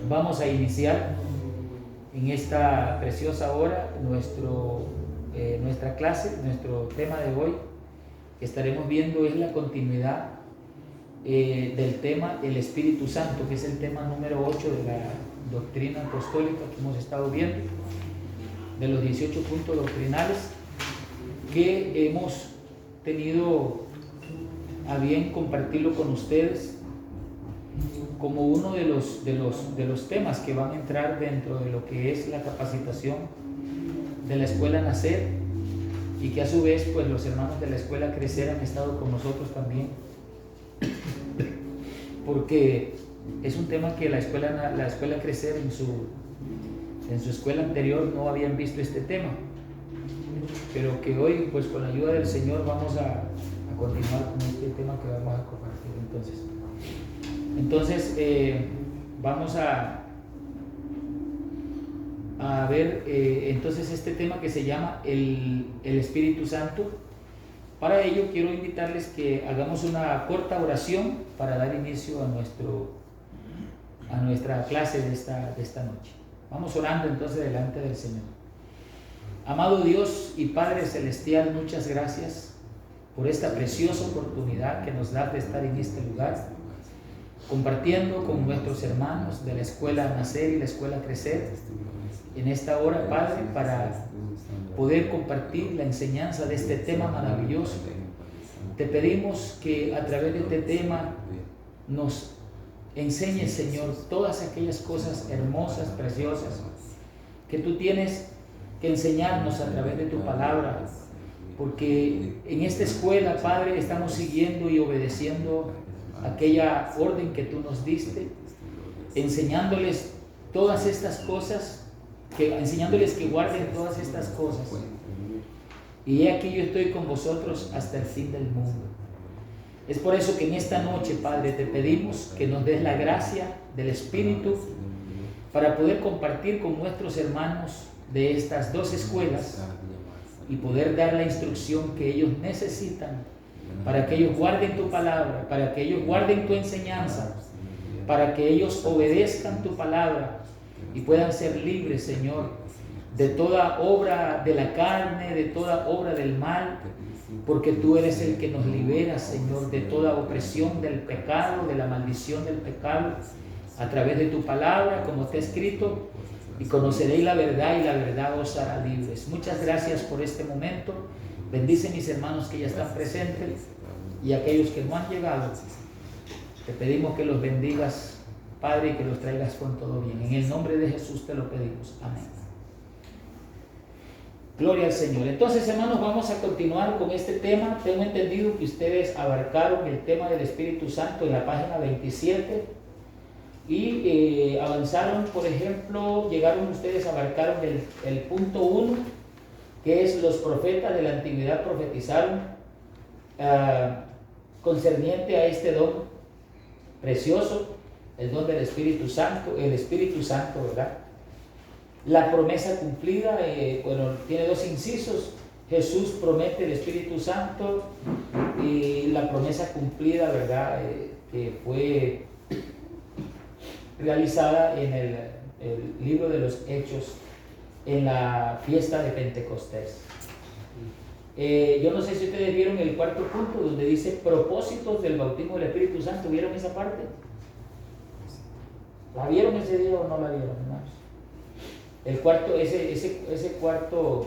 Vamos a iniciar en esta preciosa hora nuestra clase. Nuestro tema de hoy que estaremos viendo es la continuidad del tema el Espíritu Santo, que es el tema número 8 de la doctrina apostólica que hemos estado viendo, de los 18 puntos doctrinales que hemos tenido a bien compartirlo con ustedes como uno de los temas que van a entrar dentro de lo que es la capacitación de la escuela Nacer, y que a su vez pues los hermanos de la escuela Crecer han estado con nosotros también, porque es un tema que la escuela Crecer en su escuela anterior no habían visto este tema, pero que hoy pues con la ayuda del Señor vamos a continuar con este tema que vamos a compartir. Entonces vamos a ver entonces este tema que se llama el Espíritu Santo. Para ello quiero invitarles que hagamos una corta oración para dar inicio a nuestra clase de esta noche. Vamos orando entonces delante del Señor. Amado Dios y Padre Celestial, muchas gracias por esta preciosa oportunidad que nos da de estar en este lugar, compartiendo con nuestros hermanos de la escuela Nacer y la escuela Crecer en esta hora, Padre, para poder compartir la enseñanza de este tema maravilloso. Te pedimos que a través de este tema nos enseñes, Señor, todas aquellas cosas hermosas, preciosas que tú tienes que enseñarnos a través de tu palabra, porque en esta escuela, Padre, estamos siguiendo y obedeciendo aquella orden que tú nos diste, enseñándoles todas estas cosas, enseñándoles que guarden todas estas cosas. Y he aquí yo estoy con vosotros hasta el fin del mundo. Es por eso que en esta noche, Padre, te pedimos que nos des la gracia del Espíritu para poder compartir con nuestros hermanos de estas dos escuelas y poder dar la instrucción que ellos necesitan para que ellos guarden tu palabra, para que ellos guarden tu enseñanza, para que ellos obedezcan tu palabra y puedan ser libres, Señor, de toda obra de la carne, de toda obra del mal, porque tú eres el que nos libera, Señor, de toda opresión del pecado, de la maldición del pecado, a través de tu palabra, como está escrito: y conoceréis la verdad, y la verdad os hará libres. Muchas gracias por este momento. Bendice mis hermanos que ya están presentes y aquellos que no han llegado. Te pedimos que los bendigas, Padre, y que los traigas con todo bien. En el nombre de Jesús te lo pedimos. Amén. Gloria al Señor. Entonces, hermanos, vamos a continuar con este tema. Tengo entendido que ustedes abarcaron el tema del Espíritu Santo en la página 27 y avanzaron, por ejemplo, abarcaron el punto 1, que es los profetas de la antigüedad profetizaron concerniente a este don precioso, el don del Espíritu Santo, ¿verdad? La promesa cumplida, tiene dos incisos: Jesús promete el Espíritu Santo, y la promesa cumplida, ¿verdad? Que fue realizada en el libro de los Hechos, en la fiesta de Pentecostés. Yo no sé si ustedes vieron el cuarto punto donde dice propósitos del bautismo del Espíritu Santo. ¿Vieron esa parte? ¿La vieron ese día o no la vieron, hermanos? El cuarto, ese cuarto,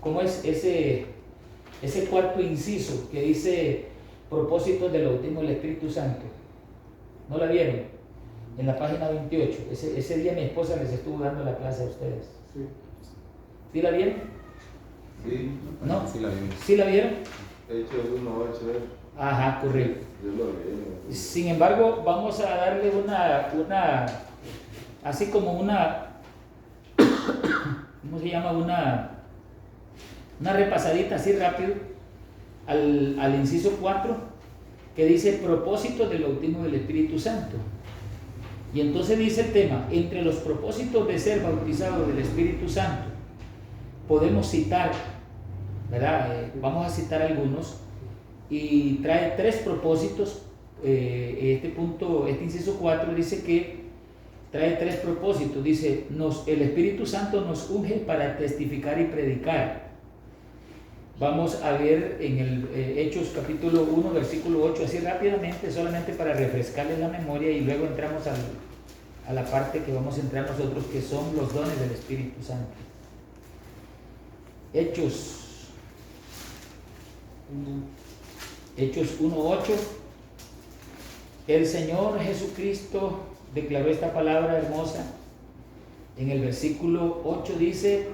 ¿cómo es ese cuarto inciso que dice propósitos del bautismo del Espíritu Santo? ¿No la vieron? En la página 28. Ese día mi esposa les estuvo dando la clase a ustedes. Sí. ¿Sí la vieron? Sí. ¿No? Sí la vieron. ¿Sí la vieron? Hechos 1:8. Ajá, correcto. Yo lo vi. Sin embargo, vamos a darle así como una, ¿cómo se llama? Una repasadita así rápido al inciso 4, que dice propósitos del bautismo del Espíritu Santo. Y entonces dice el tema: entre los propósitos de ser bautizado del Espíritu Santo, podemos citar, ¿verdad? Vamos a citar algunos, y trae tres propósitos. Este inciso 4 dice que trae 3 propósitos. Dice, el Espíritu Santo nos unge para testificar y predicar. Vamos a ver en el Hechos capítulo 1, versículo 8, así rápidamente, solamente para refrescarles la memoria, y luego entramos a la parte que vamos a entrar nosotros, que son los dones del Espíritu Santo. Hechos 1:8. El Señor Jesucristo declaró esta palabra hermosa. En el versículo 8 dice,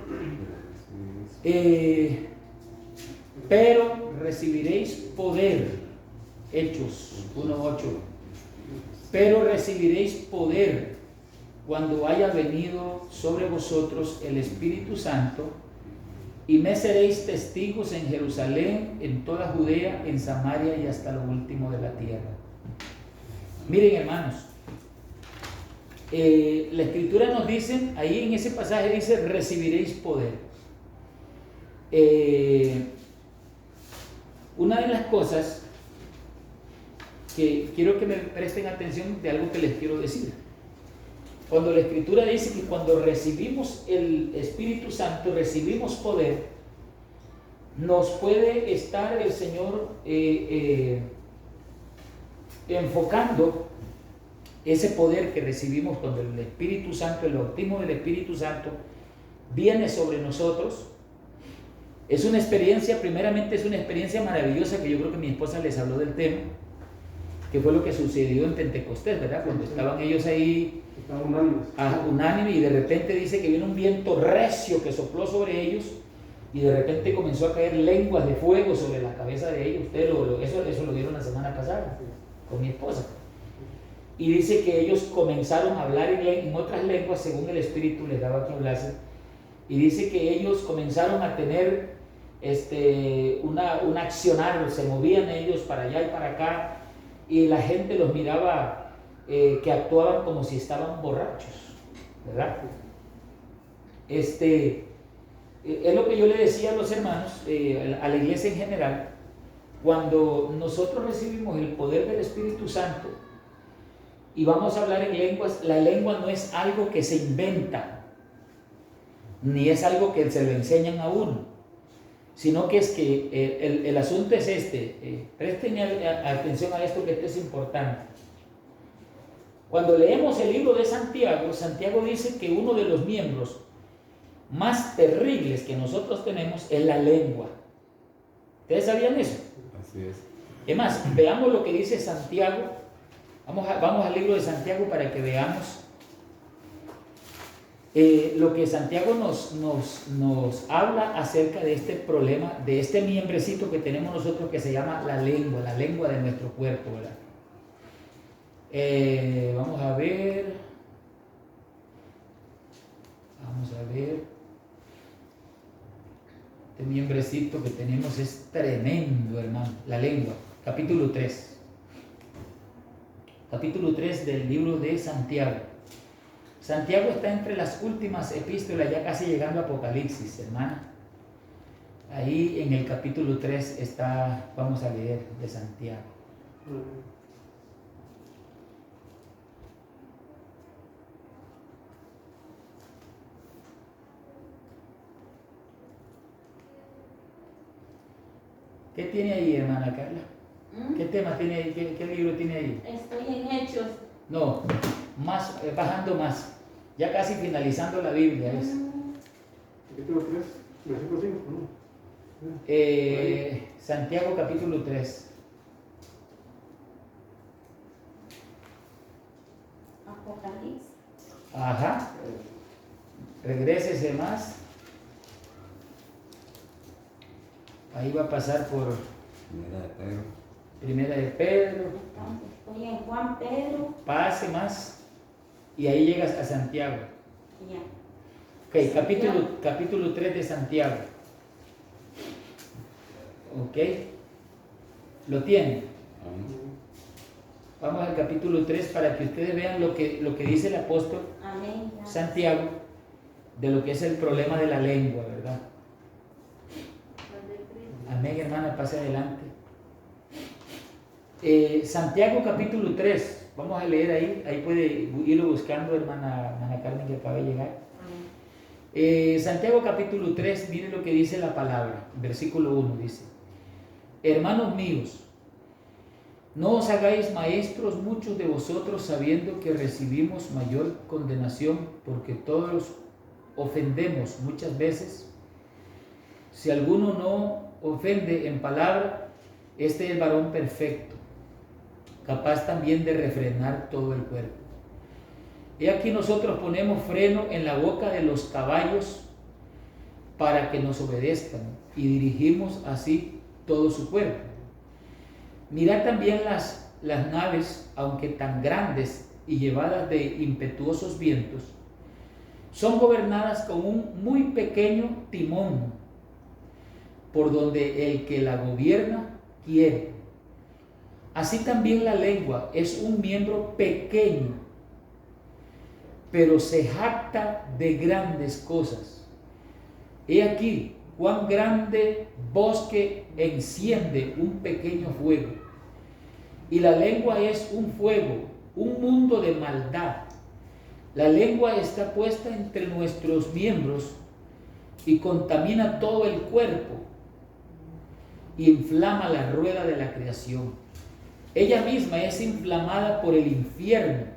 pero recibiréis poder. Hechos 1:8. Pero recibiréis poder cuando haya venido sobre vosotros el Espíritu Santo, y me seréis testigos en Jerusalén, en toda Judea, en Samaria y hasta lo último de la tierra. Miren, hermanos, la Escritura nos dice, ahí en ese pasaje dice, recibiréis poder. Una de las cosas que quiero que me presten atención de algo que les quiero decir. Cuando la Escritura dice que cuando recibimos el Espíritu Santo, recibimos poder, nos puede estar el Señor enfocando ese poder que recibimos cuando el Espíritu Santo, el bautismo del Espíritu Santo viene sobre nosotros. Es una experiencia, primeramente es una experiencia maravillosa, que yo creo que mi esposa les habló del tema, que fue lo que sucedió en Pentecostés, ¿verdad? Cuando estaban ellos ahí unánime, y de repente dice que vino un viento recio que sopló sobre ellos, y de repente comenzó a caer lenguas de fuego sobre la cabeza de ellos. Ustedes eso lo vieron la semana pasada con mi esposa. Y dice que ellos comenzaron a hablar en otras lenguas según el Espíritu les daba que hablase. Y dice que ellos comenzaron a tener un accionar, se movían ellos para allá y para acá, y la gente los miraba que actuaban como si estaban borrachos, ¿verdad? Es lo que yo le decía a los hermanos, a la iglesia en general. Cuando nosotros recibimos el poder del Espíritu Santo y vamos a hablar en lenguas, la lengua no es algo que se inventa, ni es algo que se lo enseñan a uno, sino que es que el asunto es presten atención a esto, que esto es importante. Cuando leemos el libro de Santiago, Santiago dice que uno de los miembros más terribles que nosotros tenemos es la lengua. ¿Ustedes sabían eso? Así es. Es más, veamos lo que dice Santiago. Vamos al libro de Santiago para que veamos lo que Santiago nos habla acerca de este problema, de este miembrecito que tenemos nosotros, que se llama la lengua de nuestro cuerpo, ¿verdad? Vamos a ver. Este miembrecito que tenemos es tremendo, hermano. La lengua. Capítulo 3. Capítulo 3 del libro de Santiago. Santiago está entre las últimas epístolas, ya casi llegando a Apocalipsis, hermana. Ahí en el capítulo 3 está, vamos a leer de Santiago. ¿Qué tiene ahí, hermana Carla? ¿Qué tema tiene ahí? ¿Qué libro tiene ahí? Estoy en Hechos. No, más, bajando más. Ya casi finalizando la Biblia. Capítulo 3, versículo 5, ¿no? Santiago capítulo 3. Apocalipsis. Ajá. Regrésese más. Ahí va a pasar por Primera de Pedro. Estoy en Juan Pedro. Pase más. Y ahí llegas a Santiago. Ya. Ok, capítulo 3 de Santiago. Ok. ¿Lo tienen? Vamos al capítulo 3 para que ustedes vean lo que dice el apóstol Amén. Santiago de lo que es el problema de la lengua, ¿verdad? Amén, hermana, pase adelante. Santiago capítulo 3. Vamos a leer ahí puede irlo buscando, hermana Carmen, que acaba de llegar. Santiago capítulo 3, mire lo que dice la palabra, versículo 1 dice: hermanos míos, no os hagáis maestros muchos de vosotros, sabiendo que recibimos mayor condenación, porque todos ofendemos muchas veces. Si alguno no ofende en palabra, este es varón perfecto, capaz también de refrenar todo el cuerpo. Y aquí nosotros ponemos freno en la boca de los caballos para que nos obedezcan, y dirigimos así todo su cuerpo. Mirad también las naves, aunque tan grandes y llevadas de impetuosos vientos, son gobernadas con un muy pequeño timón, por donde el que la gobierna quiere. Así también la lengua es un miembro pequeño, pero se jacta de grandes cosas. He aquí cuán grande bosque enciende un pequeño fuego. Y la lengua es un fuego, un mundo de maldad. La lengua está puesta entre nuestros miembros y contamina todo el cuerpo y inflama la rueda de la creación. Ella misma es inflamada por el infierno.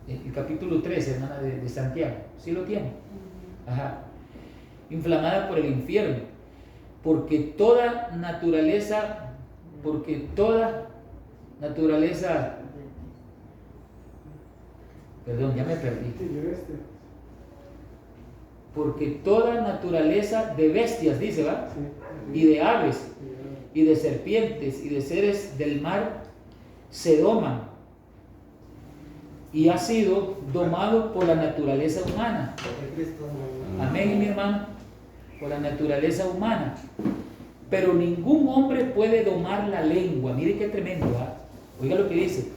El capítulo 13, hermana de Santiago, ¿sí lo tiene? Ajá. Inflamada por el infierno, porque toda naturaleza, perdón, ya me perdí. Porque toda naturaleza de bestias, dice, ¿va? Y de aves, y de serpientes, y de seres del mar, se doman, y ha sido domado por la naturaleza humana. Amén, mi hermano, por la naturaleza humana. Pero ningún hombre puede domar la lengua. Mire qué tremendo, ¿eh? Oiga lo que dice.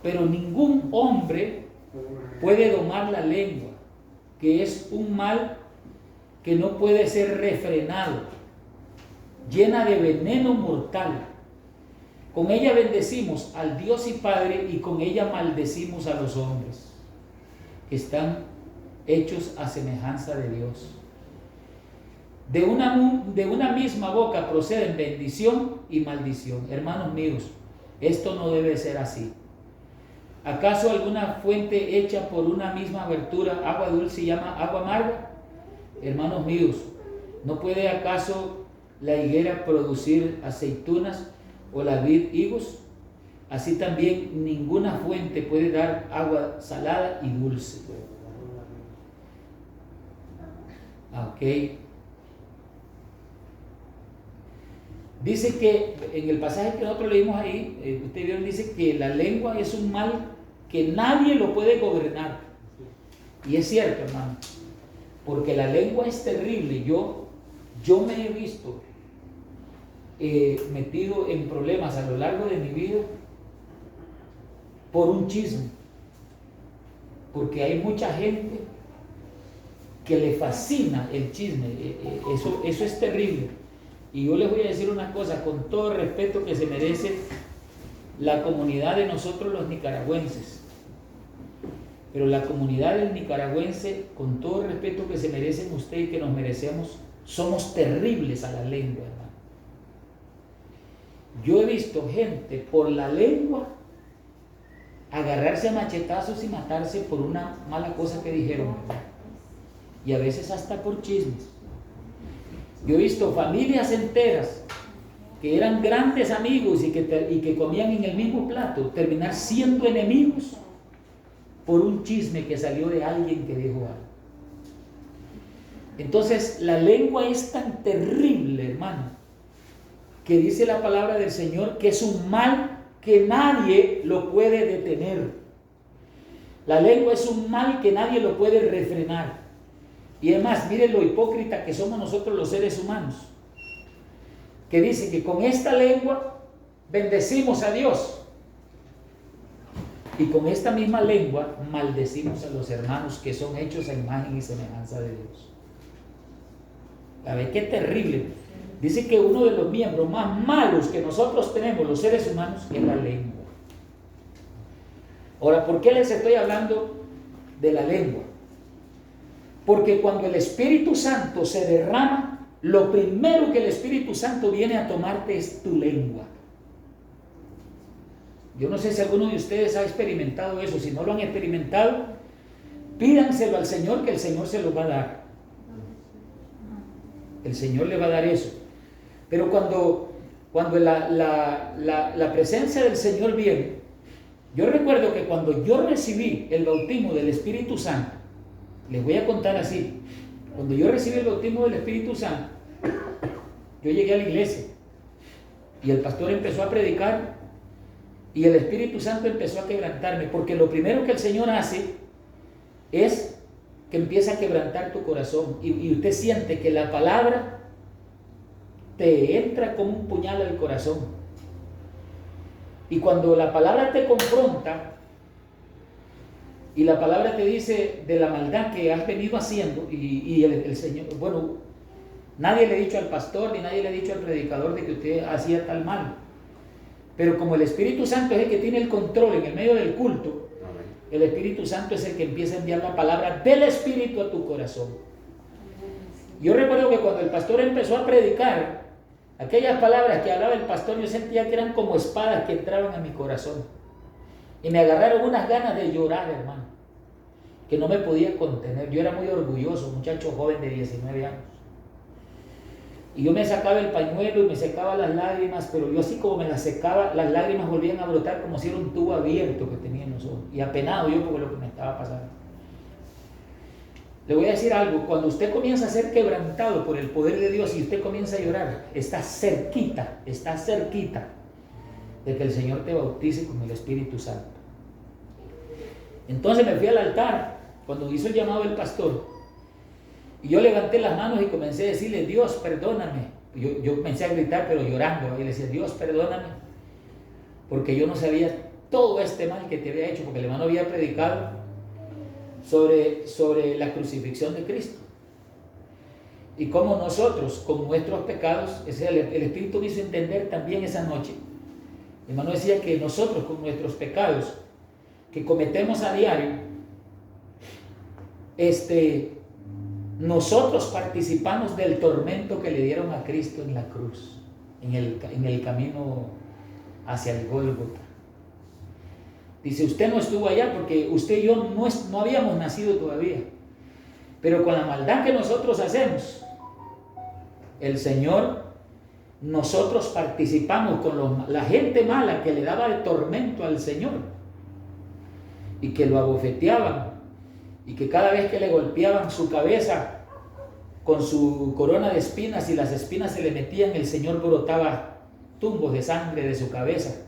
Pero ningún hombre puede domar la lengua, que es un mal que no puede ser refrenado, llena de veneno mortal. Con ella bendecimos al Dios y Padre, y con ella maldecimos a los hombres, que están hechos a semejanza de Dios. De una misma boca proceden bendición y maldición. Hermanos míos, esto no debe ser así. ¿Acaso alguna fuente hecha por una misma abertura, agua dulce, se llama agua amarga? Hermanos míos, ¿no puede acaso la higuera producir aceitunas o la vid higos? Así también ninguna fuente puede dar agua salada y dulce. Ok. Dice que en el pasaje que nosotros leímos ahí, ustedes vieron, dice que la lengua es un mal que nadie lo puede gobernar. Y es cierto, hermano, porque la lengua es terrible. Yo me he visto metido en problemas a lo largo de mi vida por un chisme, porque hay mucha gente que le fascina el chisme. Eso es terrible. Y yo les voy a decir una cosa, con todo el respeto que se merece la comunidad de nosotros los nicaragüenses, pero la comunidad del nicaragüense, con todo el respeto que se merecen usted y que nos merecemos, somos terribles a la lengua, hermano. Yo he visto gente por la lengua agarrarse a machetazos y matarse por una mala cosa que dijeron, ¿verdad? Y a veces hasta por chismes. Yo he visto familias enteras que eran grandes amigos y que comían en el mismo plato terminar siendo enemigos por un chisme que salió de alguien que dijo algo. Entonces la lengua es tan terrible, hermano, que dice la palabra del Señor que es un mal que nadie lo puede detener. La lengua es un mal que nadie lo puede refrenar. Y además, miren lo hipócrita que somos nosotros los seres humanos, que dice que con esta lengua bendecimos a Dios, y con esta misma lengua maldecimos a los hermanos que son hechos a imagen y semejanza de Dios. A ver, qué terrible. Dice que uno de los miembros más malos que nosotros tenemos los seres humanos es la lengua. Ahora, ¿por qué les estoy hablando de la lengua? Porque cuando el Espíritu Santo se derrama, lo primero que el Espíritu Santo viene a tomarte es tu lengua. Yo no sé si alguno de ustedes ha experimentado eso. Si no lo han experimentado, pídanselo al Señor, que el Señor se lo va a dar. El Señor le va a dar eso. Pero cuando la presencia del Señor viene, yo recuerdo que cuando yo recibí el bautismo del Espíritu Santo, les voy a contar así, cuando yo recibí el bautismo del Espíritu Santo, yo llegué a la iglesia y el pastor empezó a predicar y el Espíritu Santo empezó a quebrantarme, porque lo primero que el Señor hace es que empieza a quebrantar tu corazón y usted siente que la palabra te entra como un puñal al corazón. Y cuando la palabra te confronta y la palabra te dice de la maldad que has venido haciendo, y el Señor, bueno, nadie le ha dicho al pastor ni nadie le ha dicho al predicador de que usted hacía tal mal, pero como el Espíritu Santo es el que tiene el control en el medio del culto, el Espíritu Santo es el que empieza a enviar la palabra del Espíritu a tu corazón. Yo recuerdo que cuando el pastor empezó a predicar, aquellas palabras que hablaba el pastor, yo sentía que eran como espadas que entraban a mi corazón. Y me agarraron unas ganas de llorar, hermano, que no me podía contener. Yo era muy orgulloso, muchacho joven de 19 años. Y yo me sacaba el pañuelo y me secaba las lágrimas, pero yo así como me las secaba, las lágrimas volvían a brotar como si era un tubo abierto que tenía en los ojos. Y apenado yo por lo que me estaba pasando. Le voy a decir algo, cuando usted comienza a ser quebrantado por el poder de Dios y usted comienza a llorar, está cerquita de que el Señor te bautice con el Espíritu Santo. Entonces me fui al altar cuando hizo el llamado del pastor y yo levanté las manos y comencé a decirle: Dios, perdóname. Yo comencé a gritar, pero llorando, y le decía: Dios, perdóname, porque yo no sabía todo este mal que te había hecho, porque el hermano había predicado sobre la crucifixión de Cristo y cómo nosotros con nuestros pecados, el Espíritu me hizo entender también esa noche. El hermano decía que nosotros con nuestros pecados que cometemos a diario, nosotros participamos del tormento que le dieron a Cristo en la cruz, en el camino hacia el Gólgota. Dice: usted no estuvo allá porque usted y yo no habíamos nacido todavía, pero con la maldad que nosotros hacemos, el Señor, nosotros participamos con la gente mala que le daba el tormento al Señor y que lo abofeteaban y que cada vez que le golpeaban su cabeza con su corona de espinas y las espinas se le metían, el Señor brotaba tumbos de sangre de su cabeza.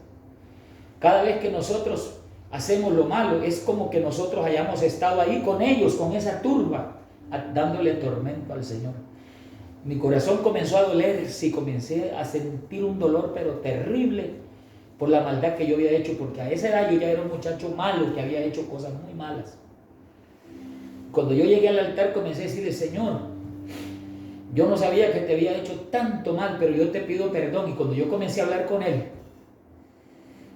Cada vez que nosotros hacemos lo malo, es como que nosotros hayamos estado ahí con ellos, con esa turba, dándole tormento al Señor. Mi corazón comenzó a doler, sí, comencé a sentir un dolor pero terrible por la maldad que yo había hecho, porque a esa edad yo ya era un muchacho malo que había hecho cosas muy malas. Cuando yo llegué al altar comencé a decirle: Señor, yo no sabía que te había hecho tanto mal, pero yo te pido perdón. Y cuando yo comencé a hablar con Él,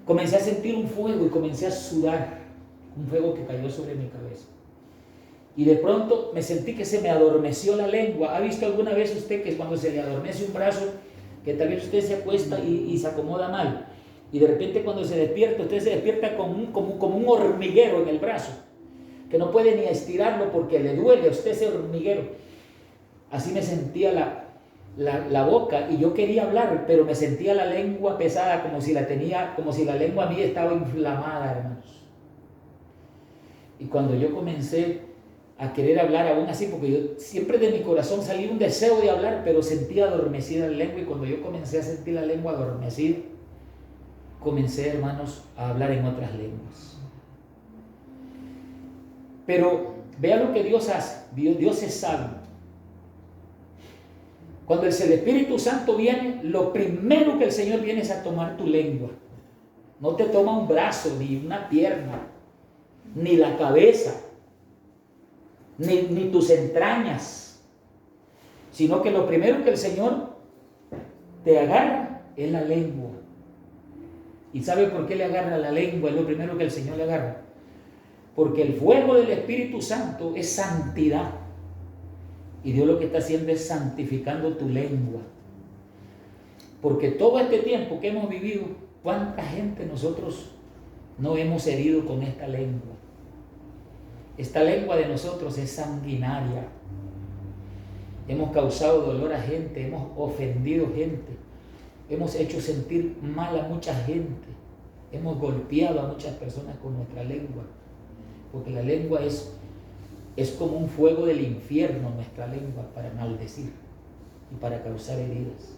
comencé a sentir un fuego y comencé a sudar, un fuego que cayó sobre mi cabeza. Y de pronto me sentí que se me adormeció la lengua. ¿Ha visto alguna vez usted que cuando se le adormece un brazo, que tal vez usted se acuesta y se acomoda mal? Y de repente cuando se despierta, usted se despierta como un hormiguero en el brazo, que no puede ni estirarlo porque le duele a usted ese hormiguero. Así me sentía la boca, y yo quería hablar, pero me sentía la lengua pesada, como si la lengua mía estaba inflamada, hermanos. Y cuando yo comencé a querer hablar aún así, porque yo siempre de mi corazón salía un deseo de hablar, pero sentía adormecida la lengua, y cuando yo comencé a sentir la lengua adormecida, comencé, hermanos, a hablar en otras lenguas. Pero vea lo que Dios hace. Dios es sabio. Cuando el Espíritu Santo viene, lo primero que el Señor viene es a tomar tu lengua. No te toma un brazo, ni una pierna, ni la cabeza, ni tus entrañas, sino que lo primero que el Señor te agarra es la lengua. ¿Y sabe por qué le agarra la lengua? Es lo primero que el Señor le agarra. Porque el fuego del Espíritu Santo es santidad. Y Dios lo que está haciendo es santificando tu lengua. Porque todo este tiempo que hemos vivido, ¿cuánta gente nosotros no hemos herido con esta lengua? Esta lengua de nosotros es sanguinaria. Hemos causado dolor a gente, hemos ofendido gente, hemos hecho sentir mal a mucha gente, hemos golpeado a muchas personas con nuestra lengua. Porque la lengua es como un fuego del infierno, nuestra lengua, para maldecir y para causar heridas.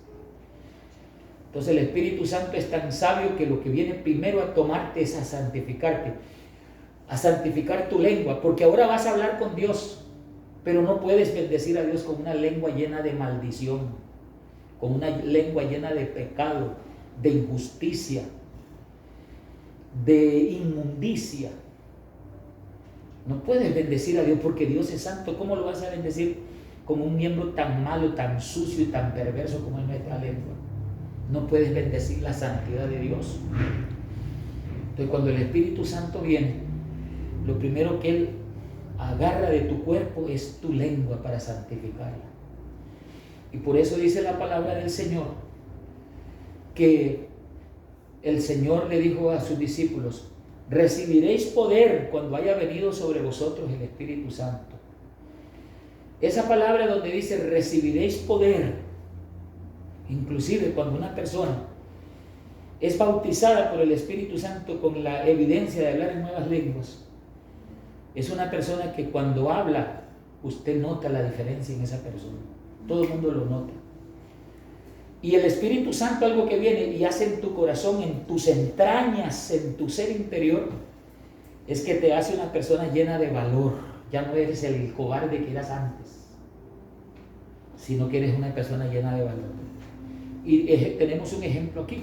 Entonces el Espíritu Santo es tan sabio que lo que viene primero a tomarte es a santificarte, a santificar tu lengua, porque ahora vas a hablar con Dios, pero no puedes bendecir a Dios con una lengua llena de maldición, con una lengua llena de pecado, de injusticia, de inmundicia. No puedes bendecir a Dios porque Dios es santo. ¿Cómo lo vas a bendecir con un miembro tan malo, tan sucio y tan perverso como es nuestra lengua? No puedes bendecir la santidad de Dios. Entonces, cuando el Espíritu Santo viene, lo primero que Él agarra de tu cuerpo es tu lengua para santificarla. Y por eso dice la palabra del Señor que el Señor le dijo a sus discípulos: recibiréis poder cuando haya venido sobre vosotros el Espíritu Santo. Esa palabra donde dice recibiréis poder, inclusive cuando una persona es bautizada por el Espíritu Santo con la evidencia de hablar en nuevas lenguas, es una persona que cuando habla, usted nota la diferencia en esa persona. Todo el mundo lo nota. Y el Espíritu Santo, algo que viene y hace en tu corazón, en tus entrañas, en tu ser interior, es que te hace una persona llena de valor. Ya no eres el cobarde que eras antes, sino que eres una persona llena de valor. Y tenemos un ejemplo aquí.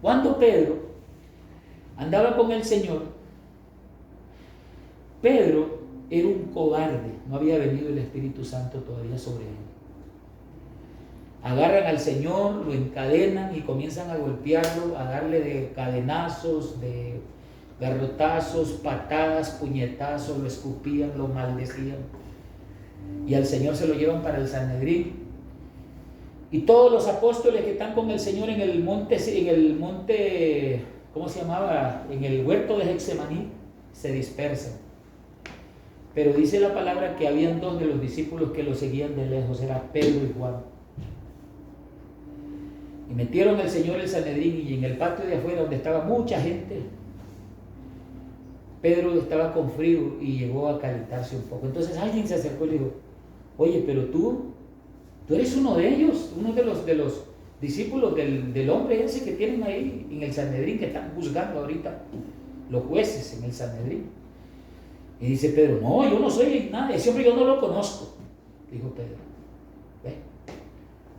Cuando Pedro andaba con el Señor, Pedro era un cobarde, no había venido el Espíritu Santo todavía sobre él. Agarran al Señor, lo encadenan y comienzan a golpearlo, a darle de cadenazos, de garrotazos, patadas, puñetazos, lo escupían, lo maldecían. Y al Señor se lo llevan para el Sanedrín. Y todos los apóstoles que están con el Señor en el monte, ¿cómo se llamaba? En el huerto de Getsemaní, se dispersan. Pero dice la palabra que habían dos de los discípulos que lo seguían de lejos, era Pedro y Juan. Y metieron al Señor el Sanedrín, y en el patio de afuera, donde estaba mucha gente, Pedro estaba con frío y llegó a calentarse un poco. Entonces alguien se acercó y le dijo: oye, pero tú eres uno de ellos, uno de los discípulos del hombre ese que tienen ahí en el Sanedrín, que están juzgando ahorita los jueces en el Sanedrín. Y dice Pedro: no, yo no soy nada, ese hombre yo no lo conozco, dijo Pedro. ¿Ve?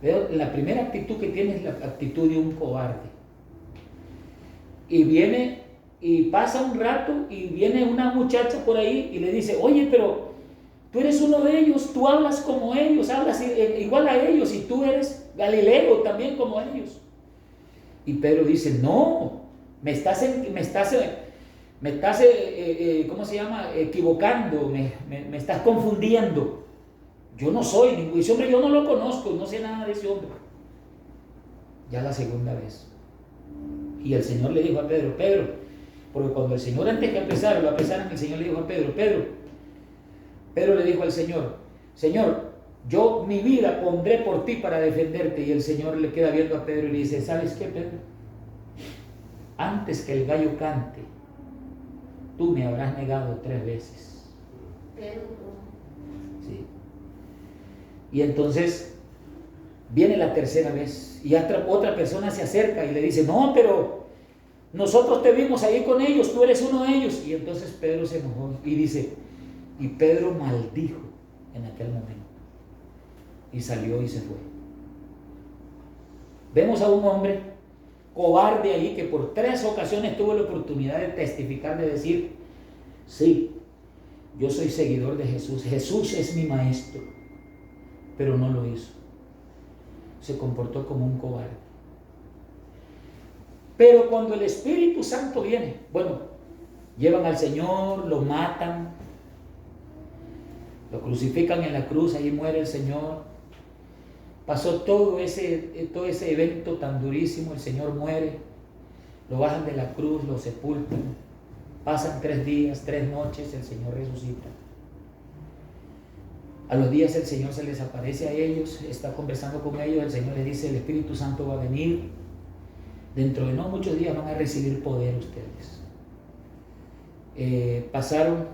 Pero la primera actitud que tiene es la actitud de un cobarde. Y viene, y pasa un rato, y viene una muchacha por ahí y le dice: oye, pero tú eres uno de ellos, tú hablas como ellos, hablas igual a ellos, y tú eres Galileo también como ellos. Y Pedro dice: no, me estás ¿cómo se llama? Equivocando, me estás confundiendo. Yo no soy ningún, ese hombre yo no lo conozco, no sé nada de ese hombre. Ya la segunda vez. Y el Señor le dijo a Pedro: Pedro, porque cuando el Señor, antes que lo apresaran, el Señor le dijo a Pedro le dijo al Señor: Señor, yo mi vida pondré por ti para defenderte. Y el Señor le queda viendo a Pedro y le dice: ¿sabes qué, Pedro? Antes que el gallo cante, tú me habrás negado 3 veces. ¿Sí? Y entonces viene la tercera vez y otra persona se acerca y le dice: no, pero nosotros te vimos ahí con ellos, tú eres uno de ellos. Y entonces Pedro se enojó y dice: y Pedro maldijo en aquel momento y salió y se fue. Vemos a un hombre cobarde ahí que por 3 ocasiones tuvo la oportunidad de testificar, de decir: sí, yo soy seguidor de Jesús, Jesús es mi maestro, pero no lo hizo. Se comportó como un cobarde. Pero cuando el Espíritu Santo viene, bueno, llevan al Señor, lo matan, lo crucifican en la cruz, ahí muere el Señor. Pasó todo ese evento tan durísimo, el Señor muere, lo bajan de la cruz, lo sepultan, pasan 3 días, 3 noches, el Señor resucita. A los días el Señor se les aparece a ellos, está conversando con ellos, el Señor les dice, el Espíritu Santo va a venir, dentro de no muchos días van a recibir poder ustedes. Pasaron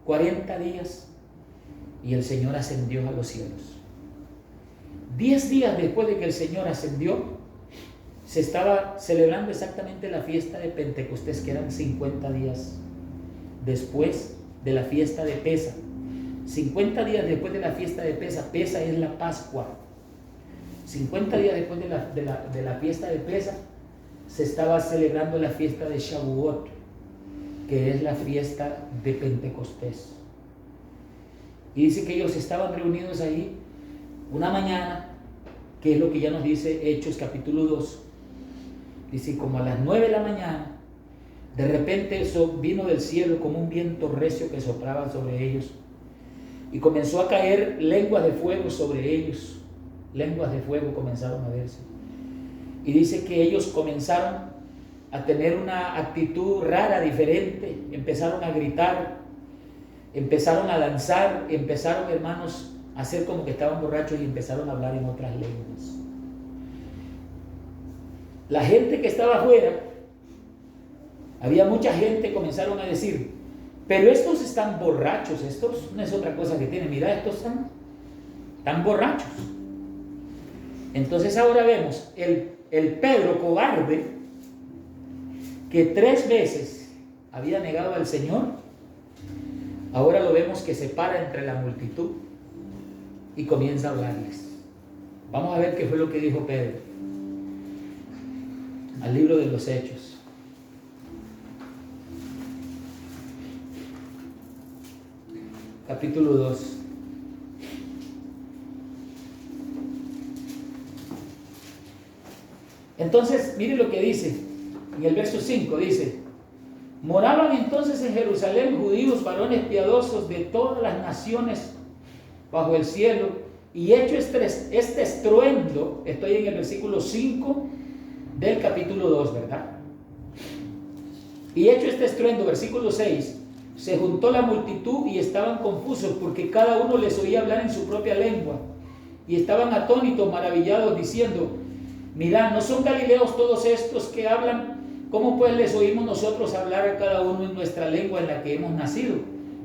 40 días y el Señor ascendió a los cielos. 10 días después de que el Señor ascendió, se estaba celebrando exactamente la fiesta de Pentecostés, que eran 50 días después de la fiesta de Pesa. 50 días después de la fiesta de Pesa, Pesa es la Pascua. 50 días después de la fiesta de Pesa, se estaba celebrando la fiesta de Shavuot, que es la fiesta de Pentecostés. Y dice que ellos estaban reunidos ahí una mañana, que es lo que ya nos dice Hechos capítulo 2. Dice, como a las 9 de la mañana, de repente vino del cielo como un viento recio que soplaba sobre ellos, y comenzó a caer lenguas de fuego sobre ellos. Lenguas de fuego comenzaron a verse. Y dice que ellos comenzaron a tener una actitud rara, diferente. Empezaron a gritar, empezaron a danzar, empezaron, hermanos, a hacer como que estaban borrachos y empezaron a hablar en otras lenguas. La gente que estaba afuera, había mucha gente, comenzaron a decir, pero estos están borrachos, estos no es otra cosa que tienen, mira, estos están borrachos. Entonces ahora vemos el Pedro cobarde, que 3 veces había negado al Señor, ahora lo vemos que se para entre la multitud y comienza a hablarles. Vamos a ver qué fue lo que dijo Pedro al libro de los Hechos. Capítulo 2. Entonces, mire lo que dice en el verso 5, dice, moraban entonces en Jerusalén judíos, varones piadosos de todas las naciones bajo el cielo, y hecho este estruendo, estoy en el versículo 5 del capítulo 2, ¿verdad? Y hecho este estruendo, versículo 6, se juntó la multitud y estaban confusos porque cada uno les oía hablar en su propia lengua, y estaban atónitos, maravillados, diciendo, mirad, ¿no son galileos todos estos que hablan? ¿Cómo pues les oímos nosotros hablar a cada uno en nuestra lengua en la que hemos nacido?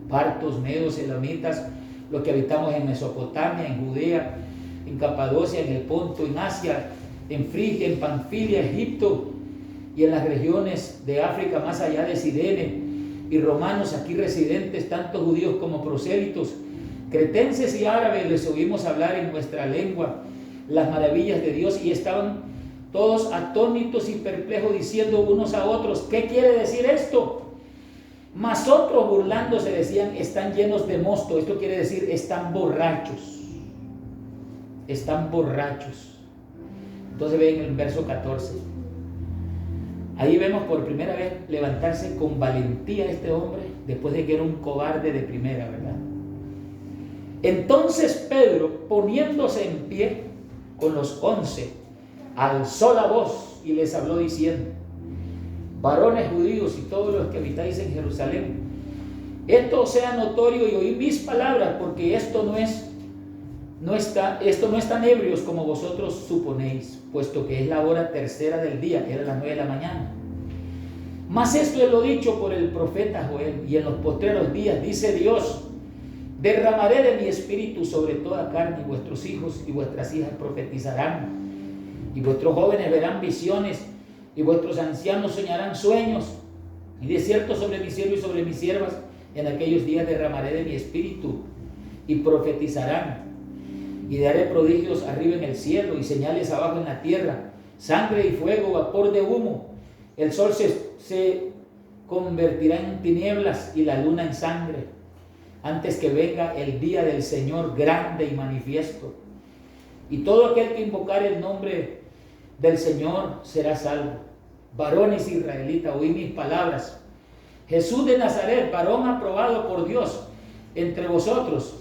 Partos, medos, elamitas, los que habitamos en Mesopotamia, en Judea, en Capadocia, en el Ponto, en Asia, en Frigia, en Panfilia, Egipto y en las regiones de África más allá de Cirene, y romanos aquí residentes, tanto judíos como prosélitos, cretenses y árabes, les oímos hablar en nuestra lengua las maravillas de Dios, y estaban todos atónitos y perplejos, diciendo unos a otros, ¿qué quiere decir esto? Mas otros, burlándose, decían, están llenos de mosto. Esto quiere decir, están borrachos. Están borrachos. Entonces ven el verso 14. Ahí vemos por primera vez levantarse con valentía este hombre, después de que era un cobarde de primera, ¿verdad? Entonces Pedro, poniéndose en pie con los 11, alzó la voz y les habló diciendo, varones judíos y todos los que habitáis en Jerusalén, esto sea notorio y oíd mis palabras, porque esto no están ebrios como vosotros suponéis, puesto que es la hora tercera del día, era las 9 de la mañana. Mas esto es lo dicho por el profeta Joel, y en los postreros días, dice Dios, derramaré de mi espíritu sobre toda carne, y vuestros hijos y vuestras hijas profetizarán, y vuestros jóvenes verán visiones, y vuestros ancianos soñarán sueños, y de cierto sobre mi siervo y sobre mis siervas en aquellos días derramaré de mi espíritu, y profetizarán, y daré prodigios arriba en el cielo y señales abajo en la tierra, sangre y fuego, vapor de humo. El sol se convertirá en tinieblas y la luna en sangre, antes que venga el día del Señor grande y manifiesto. Y todo aquel que invocare el nombre del Señor será salvo. varones israelitas, oí mis palabras. Jesús de Nazaret, varón aprobado por Dios entre vosotros,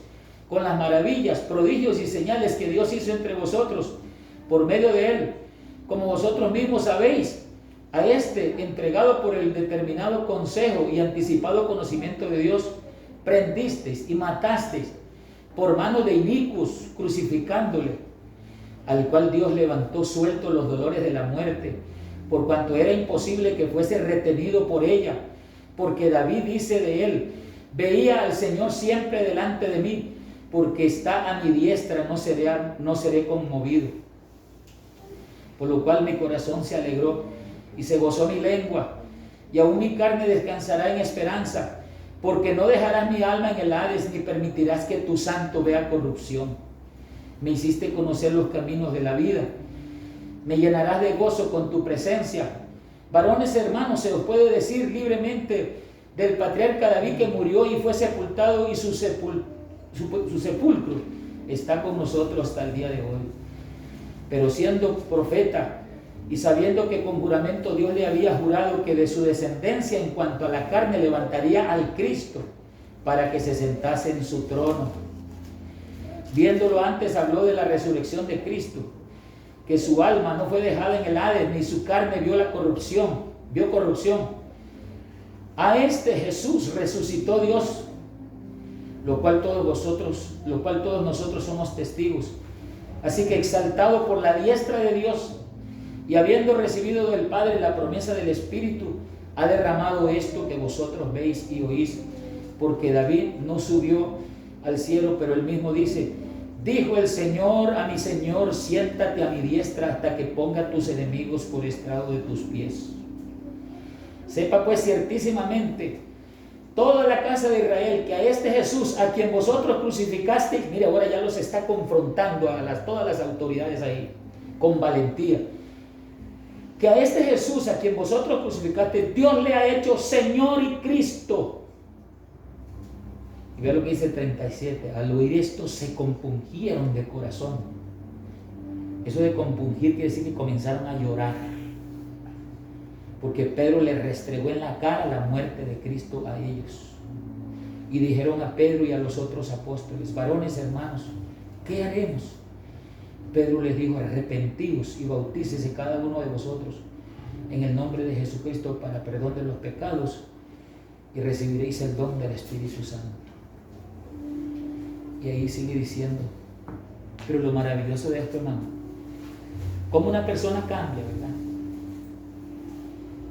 con las maravillas, prodigios y señales que Dios hizo entre vosotros por medio de él, como vosotros mismos sabéis, a este entregado por el determinado consejo y anticipado conocimiento de Dios, prendisteis y matasteis por mano de inicuos, crucificándole, al cual Dios levantó suelto los dolores de la muerte, por cuanto era imposible que fuese retenido por ella, porque David dice de él: veía al Señor siempre delante de mí, porque está a mi diestra, no seré conmovido. Por lo cual mi corazón se alegró y se gozó mi lengua, y aún mi carne descansará en esperanza, porque no dejarás mi alma en el Hades, ni permitirás que tu santo vea corrupción. Me hiciste conocer los caminos de la vida, me llenarás de gozo con tu presencia. Varones hermanos, se os puede decir libremente del patriarca David, que murió y fue sepultado, y su sepulcro está con nosotros hasta el día de hoy. Pero siendo profeta y sabiendo que con juramento Dios le había jurado que de su descendencia en cuanto a la carne levantaría al Cristo para que se sentase en su trono, viéndolo antes habló de la resurrección de Cristo, que su alma no fue dejada en el Hades, ni su carne vio corrupción. A este Jesús resucitó Dios, lo cual todos nosotros somos testigos. Así que, exaltado por la diestra de Dios y habiendo recibido del Padre la promesa del Espíritu, ha derramado esto que vosotros veis y oís. Porque David no subió al cielo, pero él mismo dice: dijo el Señor a mi Señor, siéntate a mi diestra hasta que ponga tus enemigos por estrado de tus pies. Sepa pues ciertísimamente toda la casa de Israel que a este Jesús, a quien vosotros crucificasteis, mire, ahora ya los está confrontando a todas las autoridades ahí, con valentía, que a este Jesús, a quien vosotros crucificasteis, Dios le ha hecho Señor y Cristo. Y vea lo que dice el 37, al oír esto se compungieron de corazón. Eso de compungir quiere decir que comenzaron a llorar, porque Pedro le restregó en la cara la muerte de Cristo a ellos. Y dijeron a Pedro y a los otros apóstoles: varones hermanos, ¿qué haremos? Pedro les dijo: arrepentíos y bautícese cada uno de vosotros en el nombre de Jesucristo para perdón de los pecados, y recibiréis el don del Espíritu Santo. Y ahí sigue diciendo, pero lo maravilloso de esto, hermano, cómo una persona cambia, ¿verdad?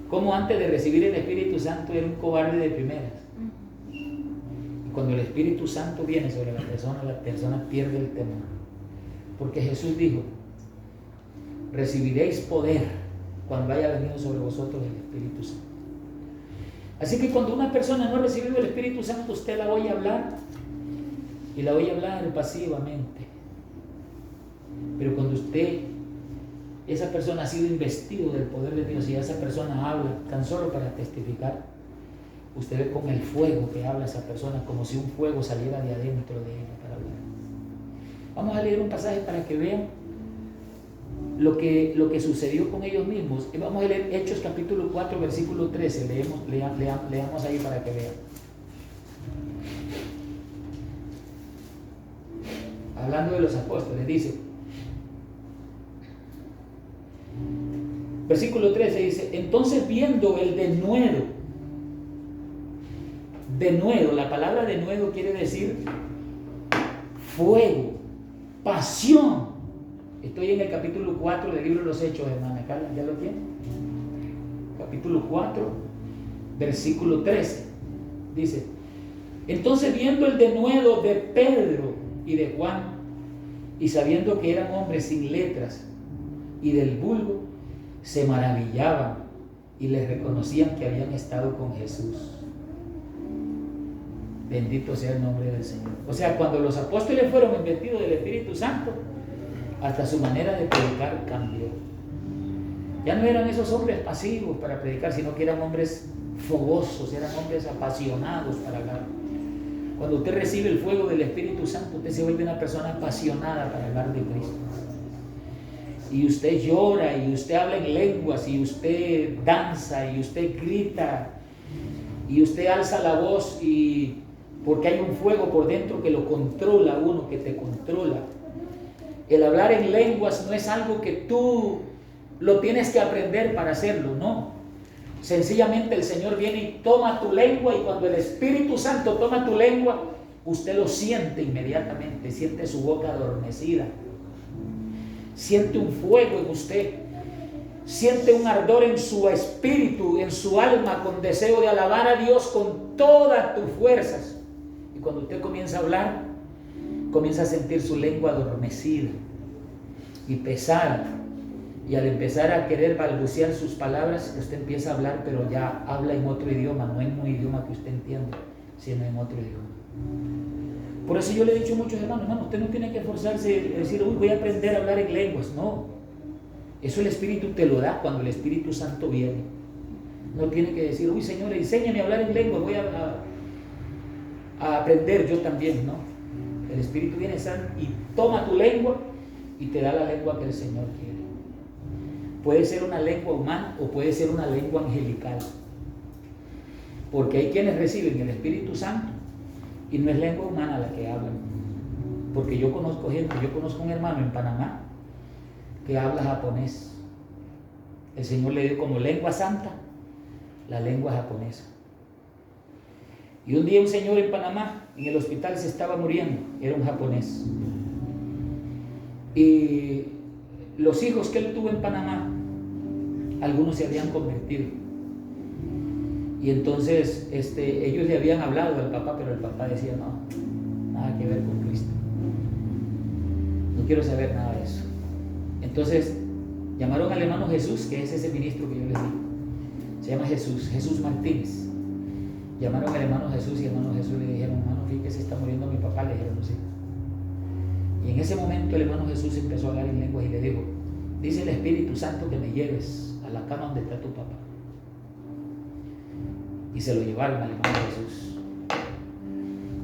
Cómo antes de recibir el Espíritu Santo era un cobarde de primeras. Y cuando el Espíritu Santo viene sobre la persona pierde el temor. Porque Jesús dijo: recibiréis poder cuando haya venido sobre vosotros el Espíritu Santo. Así que cuando una persona no ha recibido el Espíritu Santo, usted la oye hablar, y la oye hablar pasivamente. Pero cuando esa persona ha sido investido del poder de Dios, y esa persona habla tan solo para testificar, usted ve con el fuego que habla esa persona, como si un fuego saliera de adentro de ella para hablar. Vamos a leer un pasaje para que vean lo que sucedió con ellos mismos. Y vamos a leer Hechos capítulo 4 versículo 13. Leamos ahí para que vean. Hablando de los apóstoles, dice, versículo 13 dice: entonces viendo el denuedo, la palabra denuedo quiere decir fuego, pasión. Estoy en el capítulo 4 del libro de los Hechos, hermana Carla, ¿ya lo tiene? Capítulo 4, versículo 13, dice: entonces viendo el denuedo de Pedro y de Juan, y sabiendo que eran hombres sin letras y del vulgo, se maravillaban y les reconocían que habían estado con Jesús. Bendito sea el nombre del Señor. O sea, cuando los apóstoles fueron investidos del Espíritu Santo, hasta su manera de predicar cambió. Ya no eran esos hombres pasivos para predicar, sino que eran hombres fogosos, eran hombres apasionados para hablar. Cuando usted recibe el fuego del Espíritu Santo, usted se vuelve una persona apasionada para hablar de Cristo. y usted llora y usted habla en lenguas y usted danza y usted grita y usted alza la voz y porque hay un fuego por dentro que lo controla uno, que te controla. El hablar en lenguas no es algo que tú lo tienes que aprender para hacerlo, no. Sencillamente el Señor viene y toma tu lengua, y cuando el Espíritu Santo toma tu lengua, usted lo siente inmediatamente, siente su boca adormecida, siente un fuego en usted, siente un ardor en su espíritu, en su alma, con deseo de alabar a Dios con todas tus fuerzas. Y cuando usted comienza a hablar, comienza a sentir su lengua adormecida y pesada, y al empezar a querer balbucear sus palabras, usted empieza a hablar, pero ya habla en otro idioma, no en un idioma que usted entiende, sino en otro idioma. Por eso yo le he dicho a muchos hermanos, usted no tiene que esforzarse a decir, uy, voy a aprender a hablar en lenguas. No, eso el Espíritu te lo da cuando el Espíritu Santo viene. No tiene que decir, uy, Señor, enséñame a hablar en lenguas, voy a aprender yo también. No, el Espíritu viene y toma tu lengua y te da la lengua que el Señor quiere. Puede ser una lengua humana o puede ser una lengua angelical, porque hay quienes reciben el Espíritu Santo y no es lengua humana la que hablan. Porque yo conozco gente, yo conozco un hermano en Panamá que habla japonés. El Señor le dio como lengua santa la lengua japonesa. Y un día un señor en Panamá, en el hospital, se estaba muriendo, era un japonés. Y los hijos que él tuvo en Panamá, algunos se habían convertido. Y entonces ellos le habían hablado al papá, pero el papá decía, no, nada que ver con Cristo. No quiero saber nada de eso. Entonces llamaron al hermano Jesús, que es ese ministro que yo les digo. Se llama Jesús Martínez. Llamaron al hermano Jesús y el hermano Jesús le dijeron, hermano, fíjate, se está muriendo mi papá, le dijeron sí. Y en ese momento el hermano Jesús empezó a hablar en lenguas y le dijo, dice el Espíritu Santo que me lleves a la cama donde está tu papá. Y se lo llevaron al hermano Jesús.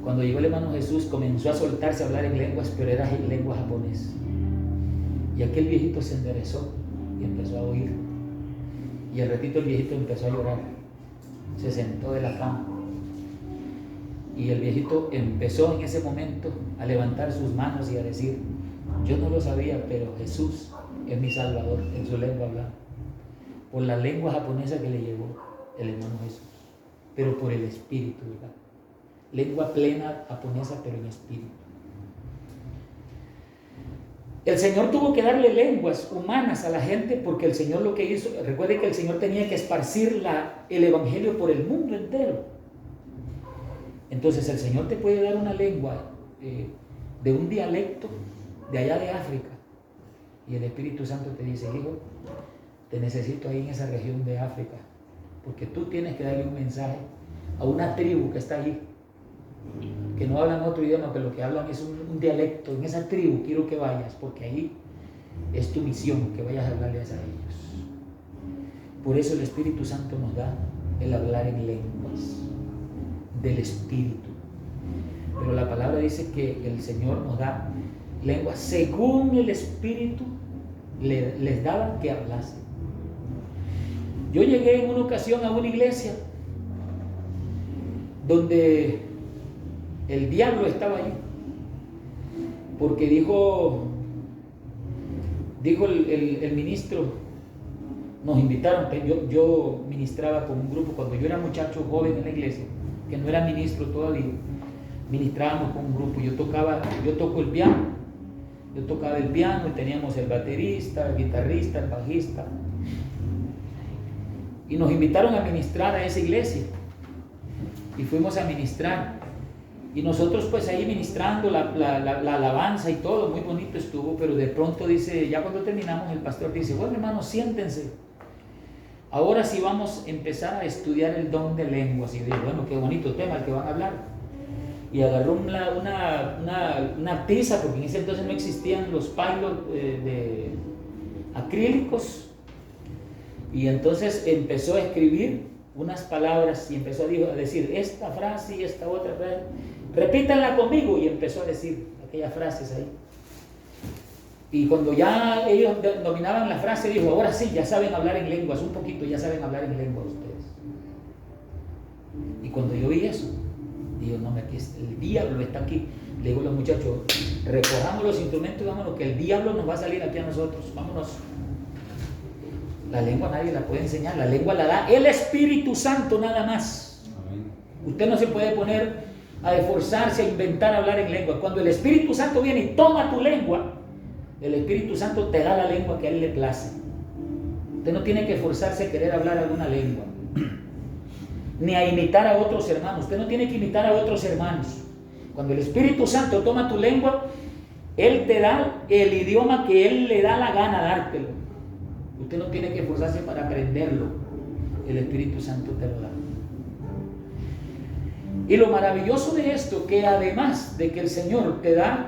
Cuando llegó el hermano Jesús, comenzó a soltarse a hablar en lenguas, pero era en lengua japonés. Y aquel viejito se enderezó y empezó a oír. Y al ratito el viejito empezó a llorar. Se sentó de la cama. Y el viejito empezó en ese momento a levantar sus manos y a decir, yo no lo sabía, pero Jesús es mi Salvador, en su lengua hablada. Por la lengua japonesa que le llegó el hermano Jesús, pero por el Espíritu, ¿verdad? Lengua plena japonesa, pero en espíritu. El Señor tuvo que darle lenguas humanas a la gente porque el Señor lo que hizo, recuerde que el Señor tenía que esparcir el Evangelio por el mundo entero. Entonces el Señor te puede dar una lengua de un dialecto de allá de África y el Espíritu Santo te dice, hijo, te necesito ahí en esa región de África porque tú tienes que darle un mensaje a una tribu que está allí, que no hablan otro idioma, pero lo que hablan es un dialecto. En esa tribu quiero que vayas, porque ahí es tu misión, que vayas a hablarles a ellos. Por eso el Espíritu Santo nos da el hablar en lenguas del Espíritu. Pero la palabra dice que el Señor nos da lenguas según el Espíritu les daba que hablasen. Yo llegué en una ocasión a una iglesia donde el diablo estaba ahí, porque dijo el ministro, nos invitaron, yo ministraba con un grupo, cuando yo era muchacho joven en la iglesia, que no era ministro todavía, ministrábamos con un grupo, yo toco el piano, yo tocaba el piano y teníamos el baterista, el guitarrista, el bajista, y nos invitaron a ministrar a esa iglesia, y fuimos a ministrar. Y nosotros pues ahí ministrando la alabanza y todo, muy bonito estuvo, pero de pronto dice, ya cuando terminamos el pastor dice, bueno hermanos, siéntense. Ahora sí vamos a empezar a estudiar el don de lenguas. Y digo, bueno, qué bonito tema el que van a hablar. Y agarró una tiza, porque en ese entonces no existían los palos de acrílicos. Y entonces empezó a escribir unas palabras y empezó a decir esta frase y esta otra frase. Repítanla conmigo, y empezó a decir aquellas frases ahí. Y cuando ya ellos dominaban la frase, dijo, ahora sí, ya saben hablar en lenguas, un poquito ya saben hablar en lenguas ustedes. Y cuando yo vi eso, digo, no, aquí el diablo está aquí. Le digo a los muchachos, recojamos los instrumentos y vámonos, que el diablo nos va a salir aquí a nosotros, vámonos. La lengua nadie la puede enseñar, la lengua la da el Espíritu Santo nada más. Amén. Usted no se puede poner a esforzarse, a inventar hablar en lengua. Cuando el Espíritu Santo viene y toma tu lengua, el Espíritu Santo te da la lengua que a Él le place. Usted no tiene que esforzarse a querer hablar alguna lengua, ni a imitar a otros hermanos. Usted no tiene que imitar a otros hermanos. Cuando el Espíritu Santo toma tu lengua, Él te da el idioma que Él le da la gana dártelo. Usted no tiene que esforzarse para aprenderlo. El Espíritu Santo te lo da. Y lo maravilloso de esto, que además de que el Señor te da,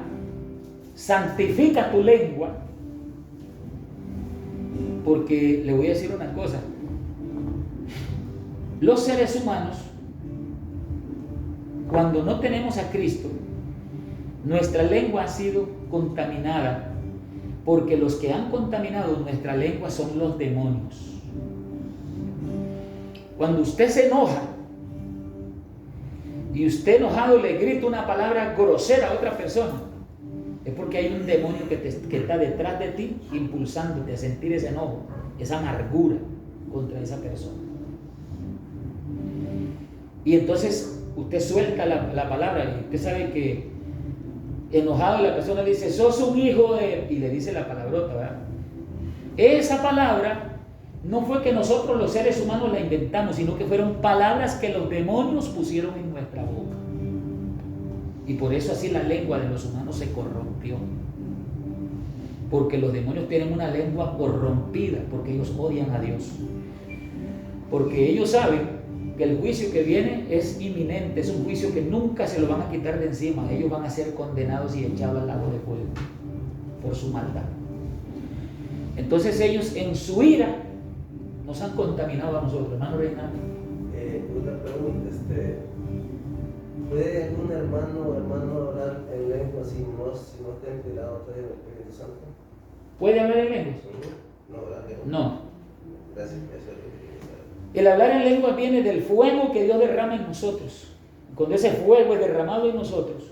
santifica tu lengua, porque le voy a decir una cosa, los seres humanos, cuando no tenemos a Cristo, nuestra lengua ha sido contaminada, porque los que han contaminado nuestra lengua son los demonios. Cuando usted se enoja y usted enojado le grita una palabra grosera a otra persona, es porque hay un demonio que está detrás de ti, impulsándote a sentir ese enojo, esa amargura contra esa persona. Y entonces usted suelta la palabra, y usted sabe que enojado la persona dice, sos un hijo de... y le dice la palabrota, ¿verdad? Esa palabra no fue que nosotros los seres humanos la inventamos, sino que fueron palabras que los demonios pusieron en nuestra boca. Y por eso así la lengua de los humanos se corrompió. Porque los demonios tienen una lengua corrompida, porque ellos odian a Dios. Porque ellos saben que el juicio que viene es inminente, es un juicio que nunca se lo van a quitar de encima. Ellos van a ser condenados y echados al lago de fuego por su maldad. Entonces ellos en su ira nos han contaminado a nosotros. Hermano Reinaldo. Una pregunta, ¿puede algún hermano o hermano hablar en lengua si no está inspirado por el Espíritu Santo? ¿Puede hablar en lenguas? No, hablar en lengua. No. Gracias, eso es lo que quería saber. El hablar en lengua viene del fuego que Dios derrama en nosotros. Cuando ese fuego es derramado en nosotros,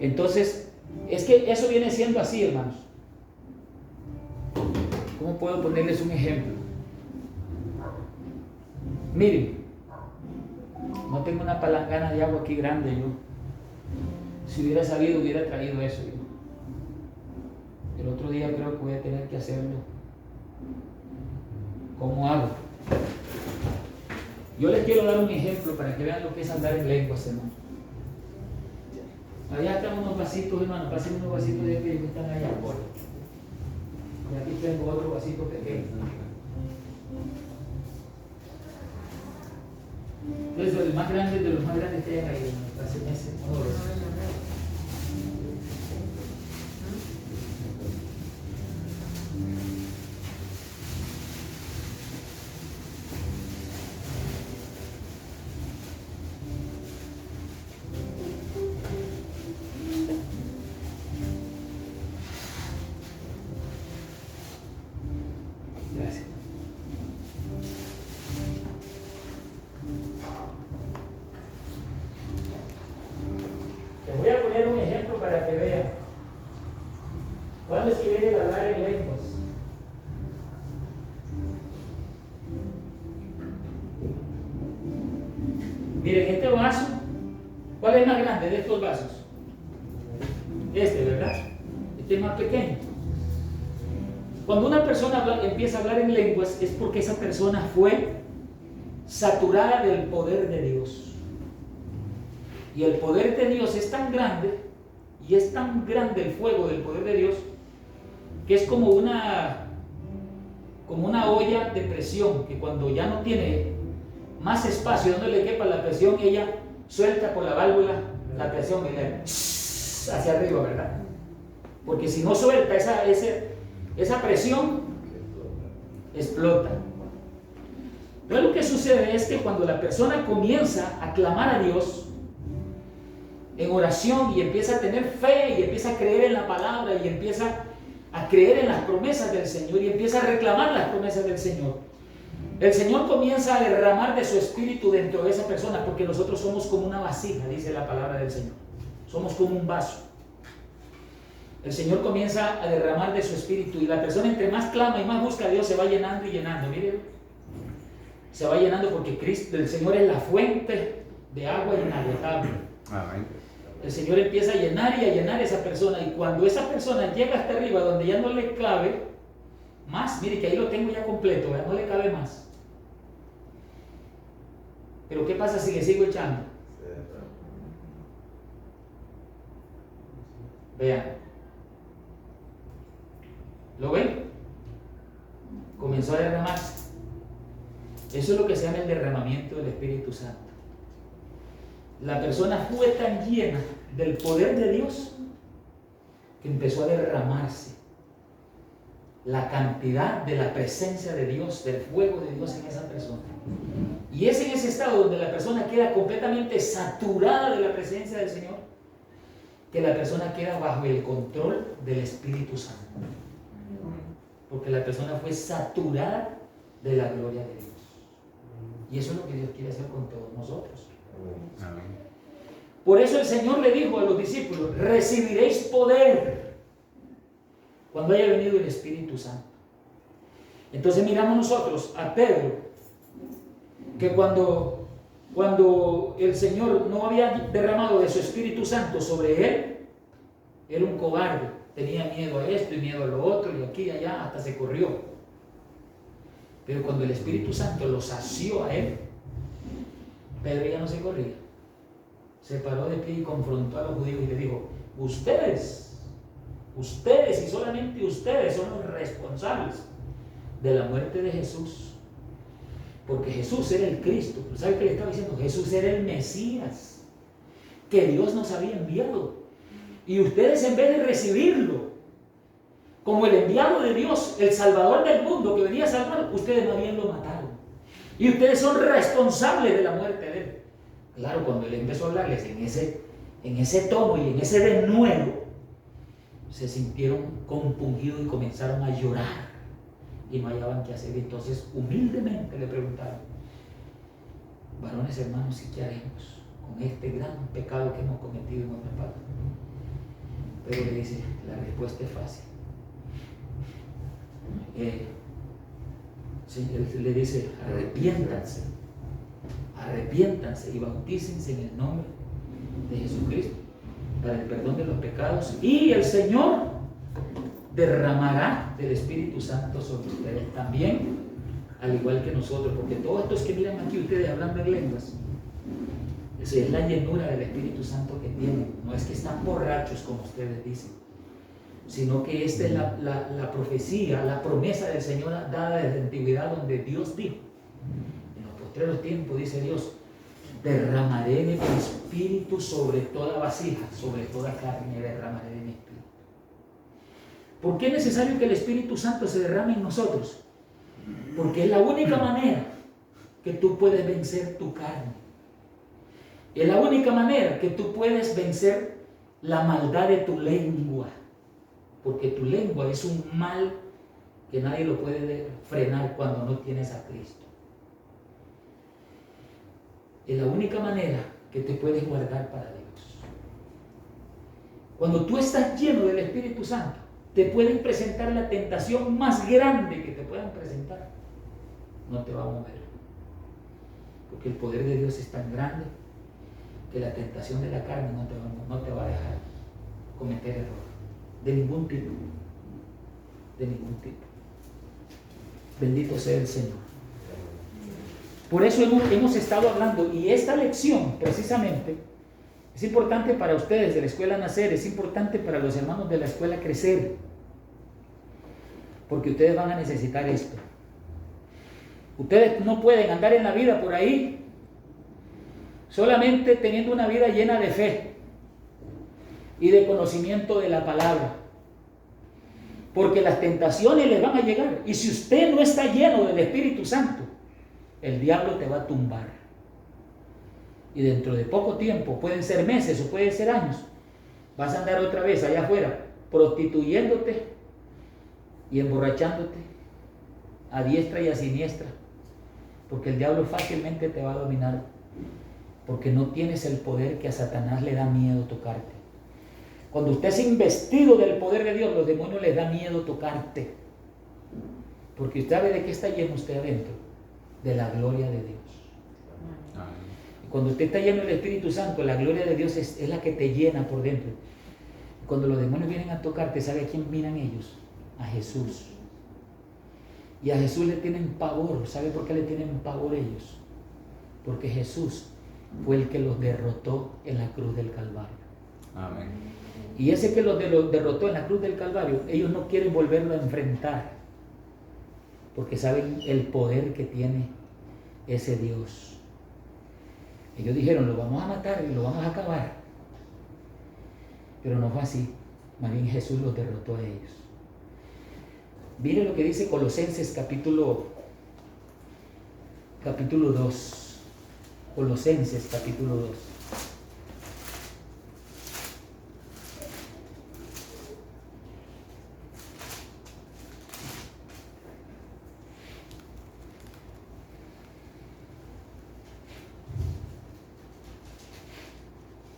entonces es que eso viene siendo así, hermanos. ¿Cómo puedo ponerles un ejemplo? Miren, no tengo una palangana de agua aquí grande yo. Si hubiera sabido, hubiera traído eso yo. El otro día creo que voy a tener que hacerlo. ¿Cómo hago? Yo les quiero dar un ejemplo para que vean lo que es andar en lenguas, hermano. Allá están unos vasitos, hermano. Pasen unos vasitos de aquellos que están allá afuera. Y aquí tengo otro vasito pequeño. Entonces, el más grande de los más grandes que hay ahí, hacen ese. Gracias. Les voy a poner un ejemplo para que vean. ¿Cuándo es que viene el hablar en lenguas? Miren, este vaso, ¿cuál es más grande de estos vasos? Este, ¿verdad? Este es más pequeño. Cuando una persona empieza a hablar en lenguas es porque esa persona fue saturada del poder de Dios. Y el poder de Dios es tan grande, y es tan grande el fuego del poder de Dios, que es como una olla de presión, que cuando ya no tiene más espacio donde le quepa la presión, ella suelta por la válvula la presión y le hacia arriba, ¿verdad? Porque si no suelta esa presión, explota. Pero lo que sucede es que cuando la persona comienza a clamar a Dios en oración y empieza a tener fe y empieza a creer en la palabra y empieza a creer en las promesas del Señor y empieza a reclamar las promesas del Señor, el Señor comienza a derramar de su espíritu dentro de esa persona, porque nosotros somos como una vasija, dice la palabra del Señor. Somos como un vaso. El Señor comienza a derramar de su espíritu y la persona entre más clama y más busca a Dios se va llenando y llenando. Miren, se va llenando porque Cristo, el Señor es la fuente de agua inagotable. Amén. El Señor empieza a llenar y a llenar a esa persona, y cuando esa persona llega hasta arriba donde ya no le cabe más, mire que ahí lo tengo ya completo, ya no le cabe más. Pero ¿qué pasa si le sigo echando? Vean. ¿Lo ven? Comenzó a derramarse. Eso es lo que se llama el derramamiento del Espíritu Santo. La persona fue tan llena del poder de Dios que empezó a derramarse la cantidad de la presencia de Dios, del fuego de Dios en esa persona. Y es en ese estado donde la persona queda completamente saturada de la presencia del Señor, que la persona queda bajo el control del Espíritu Santo. Porque la persona fue saturada de la gloria de Dios. Y eso es lo que Dios quiere hacer con todos nosotros. Amén. Por eso el Señor le dijo a los discípulos: recibiréis poder cuando haya venido el Espíritu Santo. Entonces miramos nosotros a Pedro, que cuando el Señor no había derramado de su Espíritu Santo sobre él, era un cobarde, tenía miedo a esto y miedo a lo otro y aquí y allá, hasta se corrió. Pero cuando el Espíritu Santo lo sació a él, Pedro ya no se corría. Se paró de pie y confrontó a los judíos y le dijo: ustedes y solamente ustedes son los responsables de la muerte de Jesús. Porque Jesús era el Cristo. ¿Sabe qué le estaba diciendo? Jesús era el Mesías que Dios nos había enviado. Y ustedes, en vez de recibirlo como el enviado de Dios, el Salvador del mundo que venía a salvar, ustedes más bien lo mataron. Y ustedes son responsables de la muerte de él. Claro, cuando él empezó a hablarles en ese tono y en ese denuedo, se sintieron compungidos y comenzaron a llorar y no hallaban qué hacer. Entonces humildemente le preguntaron: varones hermanos, ¿y qué haremos con este gran pecado que hemos cometido en nuestra parte? Pero le dice: la respuesta es fácil. Él le dice: arrepiéntanse y bautícense en el nombre de Jesucristo para el perdón de los pecados, y el Señor derramará del Espíritu Santo sobre ustedes también, al igual que nosotros. Porque todos estos que miran aquí ustedes hablando en lenguas, esa es la llenura del Espíritu Santo que tienen. No es que están borrachos como ustedes dicen, sino que esta es la profecía, la promesa del Señor dada desde la antigüedad, donde Dios dijo: en los postreros tiempos, dice Dios, derramaré de mi espíritu sobre toda vasija, sobre toda carne derramaré de mi espíritu. ¿Por qué es necesario que el Espíritu Santo se derrame en nosotros? Porque es la única manera que tú puedes vencer tu carne. Es la única manera que tú puedes vencer la maldad de tu lengua. Porque tu lengua es un mal que nadie lo puede frenar cuando no tienes a Cristo. Es la única manera que te puedes guardar para Dios. Cuando tú estás lleno del Espíritu Santo, te pueden presentar la tentación más grande que te puedan presentar. No te va a mover. Porque el poder de Dios es tan grande que la tentación de la carne no te va a dejar cometer error. De ningún tipo. De ningún tipo. Bendito sea el Señor. Por eso hemos estado hablando, y esta lección precisamente es importante para ustedes de la escuela Nacer, es importante para los hermanos de la escuela Crecer, porque ustedes van a necesitar esto. Ustedes no pueden andar en la vida por ahí solamente teniendo una vida llena de fe y de conocimiento de la palabra, porque las tentaciones les van a llegar, y si usted no está lleno del Espíritu Santo, el diablo te va a tumbar, y dentro de poco tiempo, pueden ser meses o pueden ser años, vas a andar otra vez allá afuera prostituyéndote y emborrachándote a diestra y a siniestra, porque el diablo fácilmente te va a dominar, porque no tienes el poder que a Satanás le da miedo tocarte. Cuando usted es investido del poder de Dios, los demonios les da miedo tocarte, porque usted sabe de qué está lleno usted adentro, de la gloria de Dios. Y cuando usted está lleno del Espíritu Santo, la gloria de Dios es la que te llena por dentro. Cuando los demonios vienen a tocarte, ¿sabe a quién miran ellos? A Jesús. Y a Jesús le tienen pavor. ¿Sabe por qué le tienen pavor ellos? Porque Jesús fue el que los derrotó en la cruz del Calvario. Amén. Y ese que los derrotó en la cruz del Calvario, ellos no quieren volverlo a enfrentar, porque saben el poder que tiene ese Dios. Ellos dijeron, lo vamos a matar y lo vamos a acabar. Pero no fue así. Más bien Jesús los derrotó a ellos. Mire lo que dice Colosenses capítulo 2. Colosenses capítulo 2.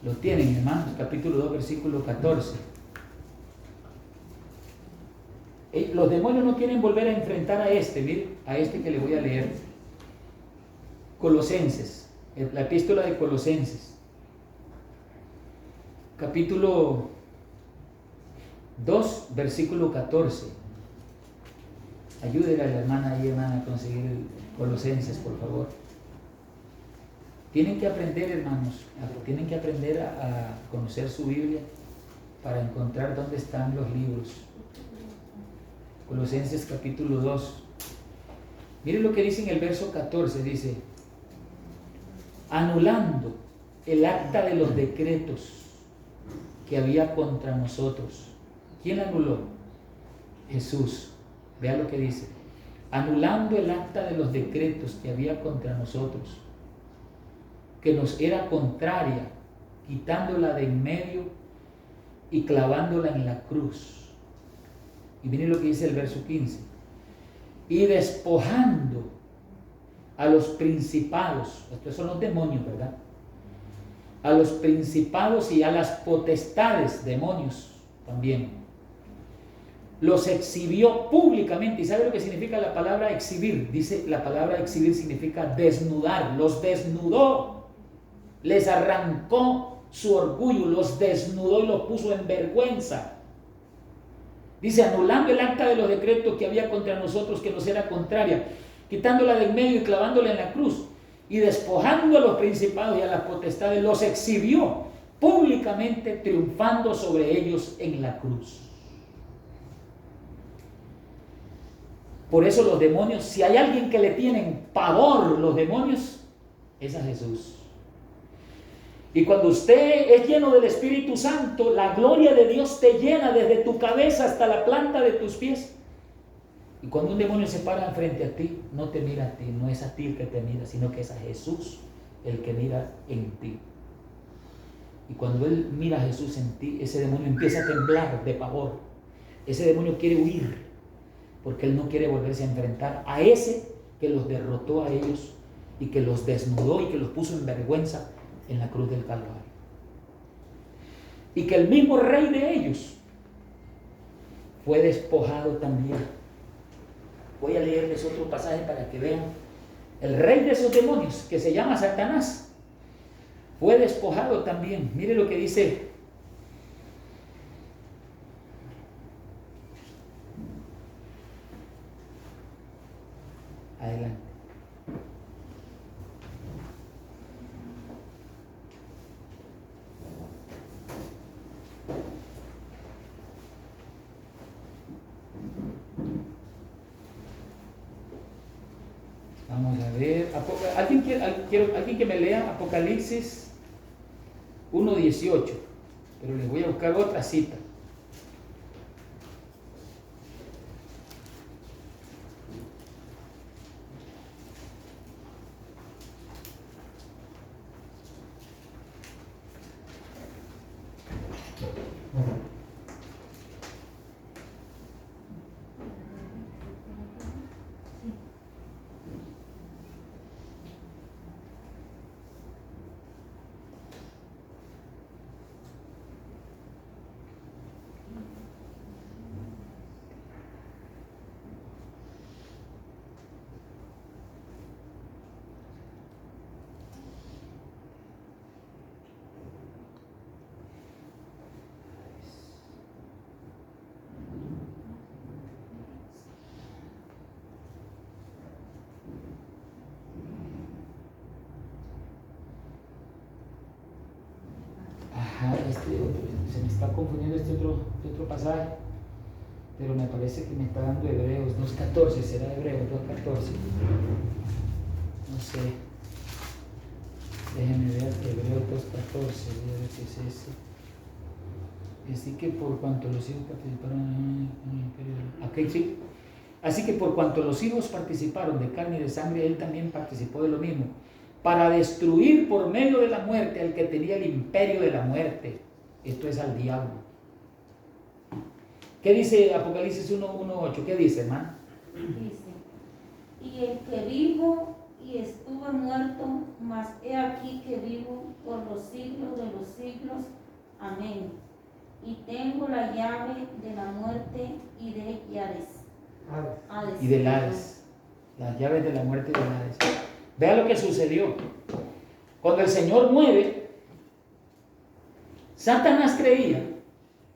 Lo tienen, hermanos, capítulo 2, versículo 14. Los demonios no quieren volver a enfrentar a este que le voy a leer. Colosenses, la epístola de Colosenses, capítulo 2, versículo 14. Ayúdele a la hermana ahí, hermana, a conseguir el Colosenses, por favor. Tienen que aprender, hermanos, tienen que aprender a conocer su Biblia para encontrar dónde están los libros. Colosenses capítulo 2. Miren lo que dice en el verso 14, dice, anulando el acta de los decretos que había contra nosotros. ¿Quién la anuló? Jesús. Vea lo que dice. Anulando el acta de los decretos que había contra nosotros, que nos era contraria, quitándola de en medio y clavándola en la cruz. Y miren lo que dice el verso 15. Y despojando a los principados, estos son los demonios, ¿verdad? A los principados y a las potestades, demonios también, los exhibió públicamente. ¿Y sabe lo que significa la palabra exhibir? Dice, la palabra exhibir significa desnudar. Los desnudó, les arrancó su orgullo, los desnudó y los puso en vergüenza. Dice, anulando el acta de los decretos que había contra nosotros, que nos era contraria, quitándola de en medio y clavándola en la cruz, y despojando a los principados y a las potestades, los exhibió públicamente, triunfando sobre ellos en la cruz. Por eso los demonios, si hay alguien que le tienen pavor los demonios, es a Jesús. Y cuando usted es lleno del Espíritu Santo, la gloria de Dios te llena desde tu cabeza hasta la planta de tus pies. Y cuando un demonio se para frente a ti, no te mira a ti, no es a ti el que te mira, sino que es a Jesús el que mira en ti. Y cuando él mira a Jesús en ti, ese demonio empieza a temblar de pavor. Ese demonio quiere huir, porque él no quiere volverse a enfrentar a ese que los derrotó a ellos y que los desnudó y que los puso en vergüenza en la cruz del Calvario. Y que el mismo rey de ellos fue despojado también. Voy a leerles otro pasaje para que vean. El rey de esos demonios, que se llama Satanás, fue despojado también. Mire lo que dice adelante. Vamos a ver, alguien que me lea Apocalipsis 1:18, pero les voy a buscar otra cita. se me está confundiendo este otro pasaje, pero me parece que me está dando Hebreos 2.14, será Hebreos 2.14, no sé, déjenme ver Hebreos 2.14, voy a ver qué es ese. Así que por cuanto los hijos participaron en el imperio aquí sí. Así que por cuanto los hijos participaron de carne y de sangre, él también participó de lo mismo, para destruir por medio de la muerte al que tenía el imperio de la muerte, esto es al diablo. ¿Qué dice Apocalipsis 1:8? ¿Qué dice, hermano? Dice, y el que vivo y estuve muerto, mas he aquí que vivo por los siglos de los siglos. Amén. Y tengo la llave de la muerte y de Hades. Y del Hades. Las llaves de la muerte y del Hades. Vea lo que sucedió. Cuando el Señor muere, Satanás creía,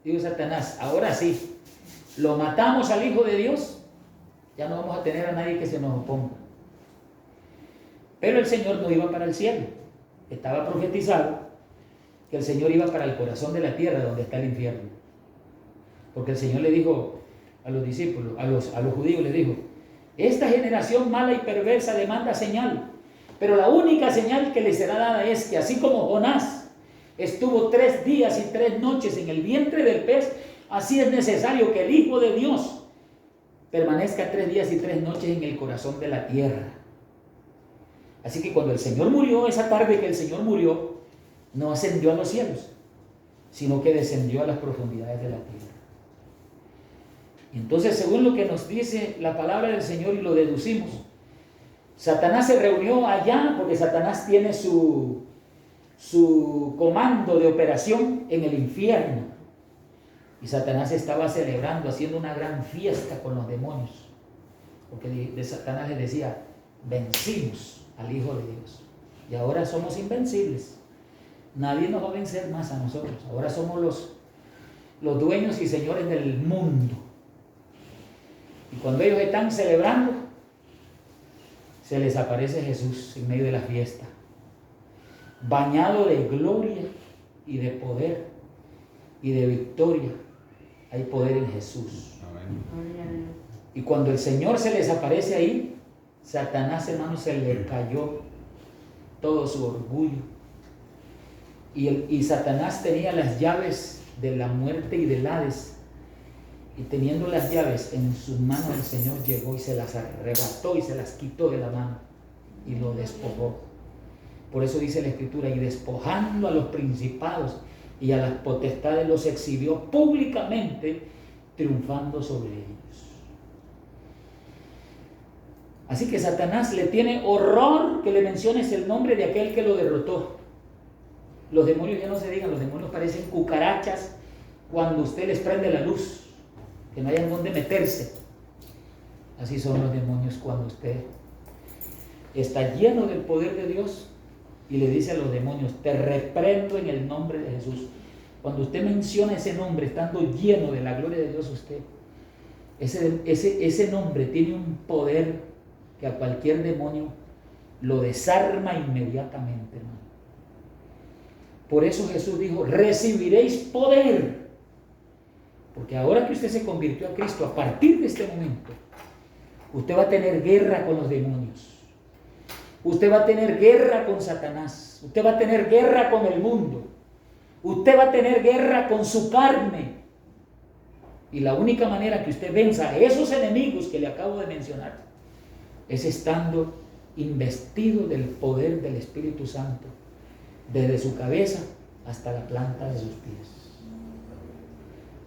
digo Satanás, ahora sí, lo matamos al Hijo de Dios, ya no vamos a tener a nadie que se nos oponga. Pero el Señor no iba para el cielo. Estaba profetizado que el Señor iba para el corazón de la tierra, donde está el infierno. Porque el Señor le dijo a los discípulos, a los judíos les dijo, esta generación mala y perversa demanda señal, pero la única señal que le será dada es que así como Jonás estuvo 3 días y 3 noches en el vientre del pez, así es necesario que el Hijo de Dios permanezca 3 días y 3 noches en el corazón de la tierra. Así que cuando el Señor murió, esa tarde que el Señor murió, no ascendió a los cielos, sino que descendió a las profundidades de la tierra. Y entonces, según lo que nos dice la palabra del Señor y lo deducimos, Satanás se reunió allá porque Satanás tiene su comando de operación en el infierno. Y Satanás estaba celebrando, haciendo una gran fiesta con los demonios. Porque de Satanás les decía, vencimos al Hijo de Dios. Y ahora somos invencibles. Nadie nos va a vencer más a nosotros. Ahora somos los dueños y señores del mundo. Y cuando ellos están celebrando, se les aparece Jesús en medio de la fiesta, bañado de gloria y de poder y de victoria. Hay poder en Jesús. Amén. Y cuando el Señor se les aparece ahí, Satanás, hermano, se le cayó todo su orgullo. Y Satanás tenía las llaves de la muerte y del Hades. Y teniendo las llaves en sus manos, el Señor llegó y se las arrebató y se las quitó de la mano y lo despojó. Por eso dice la Escritura, y despojando a los principados y a las potestades los exhibió públicamente, triunfando sobre ellos. Así que Satanás le tiene horror que le menciones el nombre de aquel que lo derrotó. Los demonios ya no se digan, los demonios parecen cucarachas cuando usted les prende la luz, que no hayan dónde meterse. Así son los demonios cuando usted está lleno del poder de Dios y le dice a los demonios, te reprendo en el nombre de Jesús. Cuando usted menciona ese nombre, estando lleno de la gloria de Dios, usted, ese nombre tiene un poder que a cualquier demonio lo desarma inmediatamente, hermano. Por eso Jesús dijo, recibiréis poder. Porque ahora que usted se convirtió a Cristo, a partir de este momento, usted va a tener guerra con los demonios. Usted va a tener guerra con Satanás. Usted va a tener guerra con el mundo. Usted va a tener guerra con su carne. Y la única manera que usted venza a esos enemigos que le acabo de mencionar es estando investido del poder del Espíritu Santo, desde su cabeza hasta la planta de sus pies.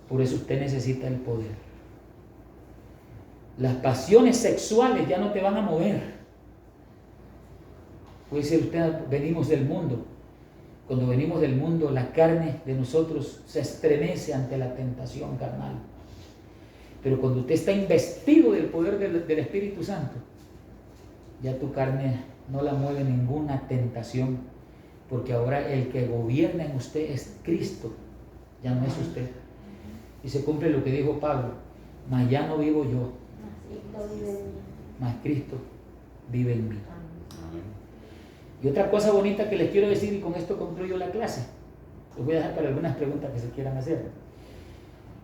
Por eso usted necesita el poder. Las pasiones sexuales ya no te van a mover. Puede ser usted, venimos del mundo. Cuando venimos del mundo, la carne de nosotros se estremece ante la tentación carnal. Pero cuando usted está investido del poder del Espíritu Santo, ya tu carne no la mueve ninguna tentación, porque ahora el que gobierna en usted es Cristo, ya no es usted. Y se cumple lo que dijo Pablo, mas ya no vivo yo, mas Cristo vive en mí. Y otra cosa bonita que les quiero decir, y con esto concluyo la clase, Los voy a dejar para algunas preguntas que se quieran hacer.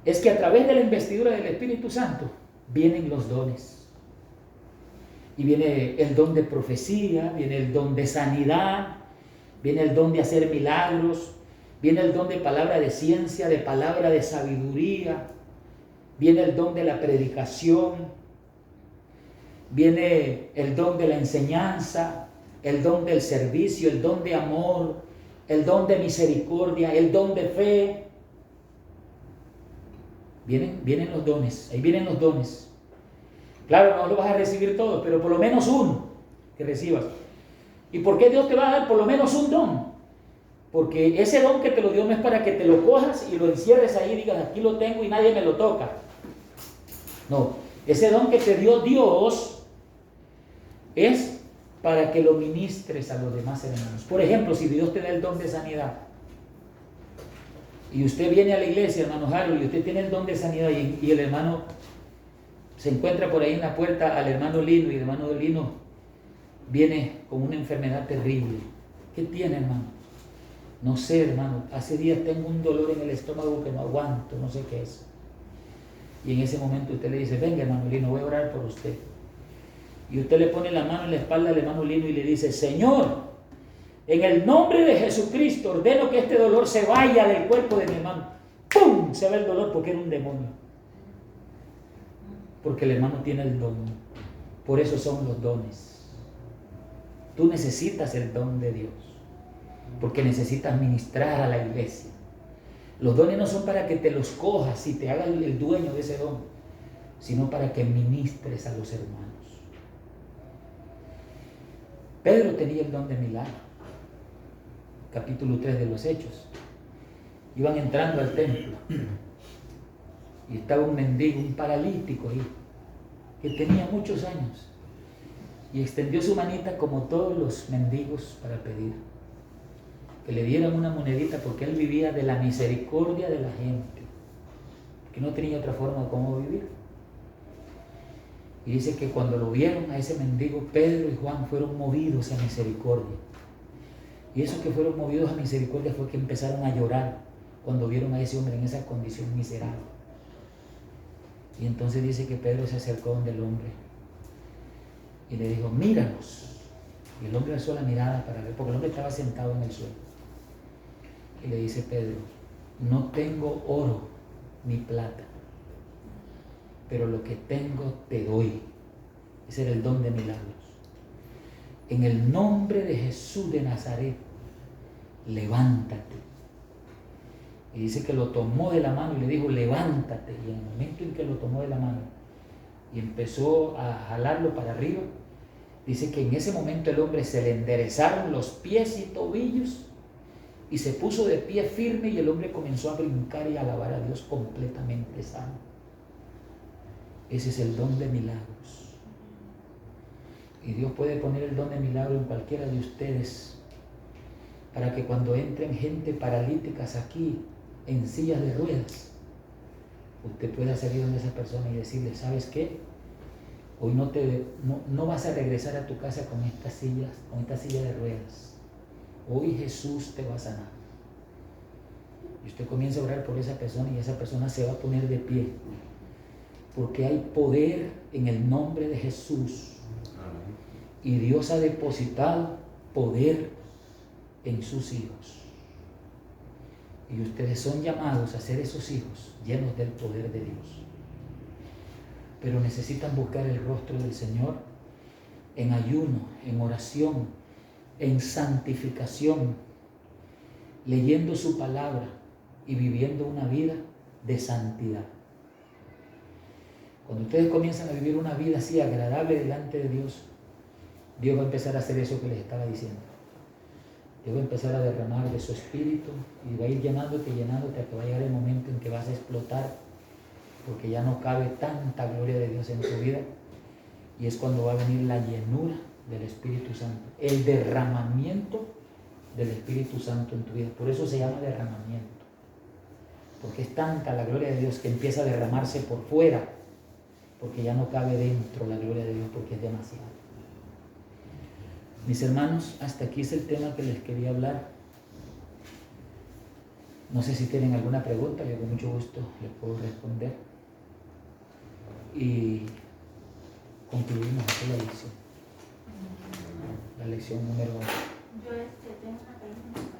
Es que a través de la investidura del Espíritu Santo vienen los dones. Y viene el don de profecía, viene el don de sanidad, viene el don de hacer milagros, viene el don de palabra de ciencia, de palabra de sabiduría, viene el don de la predicación, viene el don de la enseñanza, el don del servicio, el don de amor, el don de misericordia, el don de fe. Vienen los dones, ahí vienen los dones. Claro, no lo vas a recibir todo, pero por lo menos uno que recibas. ¿Y por qué Dios te va a dar por lo menos un don? Porque ese don que te lo dio no es para que te lo cojas y lo encierres ahí y digas, aquí lo tengo y nadie me lo toca. No, ese don que te dio Dios es para que lo ministres a los demás hermanos. Por ejemplo, si Dios te da el don de sanidad y usted viene a la iglesia, hermano Harold, y usted tiene el don de sanidad y el hermano se encuentra por ahí en la puerta al hermano Lino y el hermano Lino viene con una enfermedad terrible. ¿Qué tiene, hermano? No sé, hermano, hace días tengo un dolor en el estómago que no aguanto, no sé qué es. Y en ese momento usted le dice, venga, hermano Lino, voy a orar por usted. Y usted le pone la mano en la espalda al hermano Lino y le dice, Señor, en el nombre de Jesucristo ordeno que este dolor se vaya del cuerpo de mi hermano. ¡Pum! Se va el dolor porque era un demonio. Porque el hermano tiene el don. Por eso son los dones. Tú necesitas el don de Dios, porque necesitas ministrar a la iglesia. Los dones no son para que te los cojas y te hagas el dueño de ese don, sino para que ministres a los hermanos. Pedro tenía el don de milagro. Capítulo 3 de los Hechos. Iban entrando al templo y estaba un mendigo, un paralítico ahí, que tenía muchos años, y extendió su manita como todos los mendigos para pedir que le dieran una monedita, porque él vivía de la misericordia de la gente, que no tenía otra forma de cómo vivir. Y dice que cuando lo vieron a ese mendigo, Pedro y Juan fueron movidos a misericordia. Y esos que fueron movidos a misericordia fue que empezaron a llorar cuando vieron a ese hombre en esa condición miserable. Y entonces dice que Pedro se acercó donde el hombre y le dijo, míranos. Y el hombre alzó la mirada para ver, porque el hombre estaba sentado en el suelo. Y le dice Pedro, no tengo oro ni plata, pero lo que tengo te doy. Ese era el don de milagros. En el nombre de Jesús de Nazaret, levántate. Y dice que lo tomó de la mano y le dijo, levántate. Y en el momento en que lo tomó de la mano y empezó a jalarlo para arriba, dice que en ese momento el hombre se le enderezaron los pies y tobillos y se puso de pie firme, y el hombre comenzó a brincar y a alabar a Dios completamente sano. Ese es el don de milagros. Y Dios puede poner el don de milagro en cualquiera de ustedes, para que cuando entren gente paralíticas aquí en sillas de ruedas, usted pueda salir donde esa persona y decirle, ¿sabes qué? Hoy no vas a regresar a tu casa con esta silla de ruedas. Hoy Jesús te va a sanar. Y usted comienza a orar por esa persona y esa persona se va a poner de pie, porque hay poder en el nombre de Jesús. Amén. Y Dios ha depositado poder en sus hijos. Y ustedes son llamados a ser esos hijos llenos del poder de Dios. Pero necesitan buscar el rostro del Señor en ayuno, en oración, en santificación, leyendo su palabra y viviendo una vida de santidad. Cuando ustedes comienzan a vivir una vida así agradable delante de Dios, Dios va a empezar a hacer eso que les estaba diciendo. Dios va a empezar a derramar de su espíritu y va a ir llenándote hasta que va a llegar el momento en que vas a explotar, porque ya no cabe tanta gloria de Dios en tu vida, y es cuando va a venir la llenura del Espíritu Santo, el derramamiento del Espíritu Santo en tu vida. Por eso se llama derramamiento, porque es tanta la gloria de Dios que empieza a derramarse por fuera, porque ya no cabe dentro la gloria de Dios, porque es demasiado. Mis hermanos, hasta aquí es el tema que les quería hablar. No sé si tienen alguna pregunta, yo con mucho gusto les puedo responder. Y concluimos aquí la lección. La lección número 1. Yo tengo una pregunta.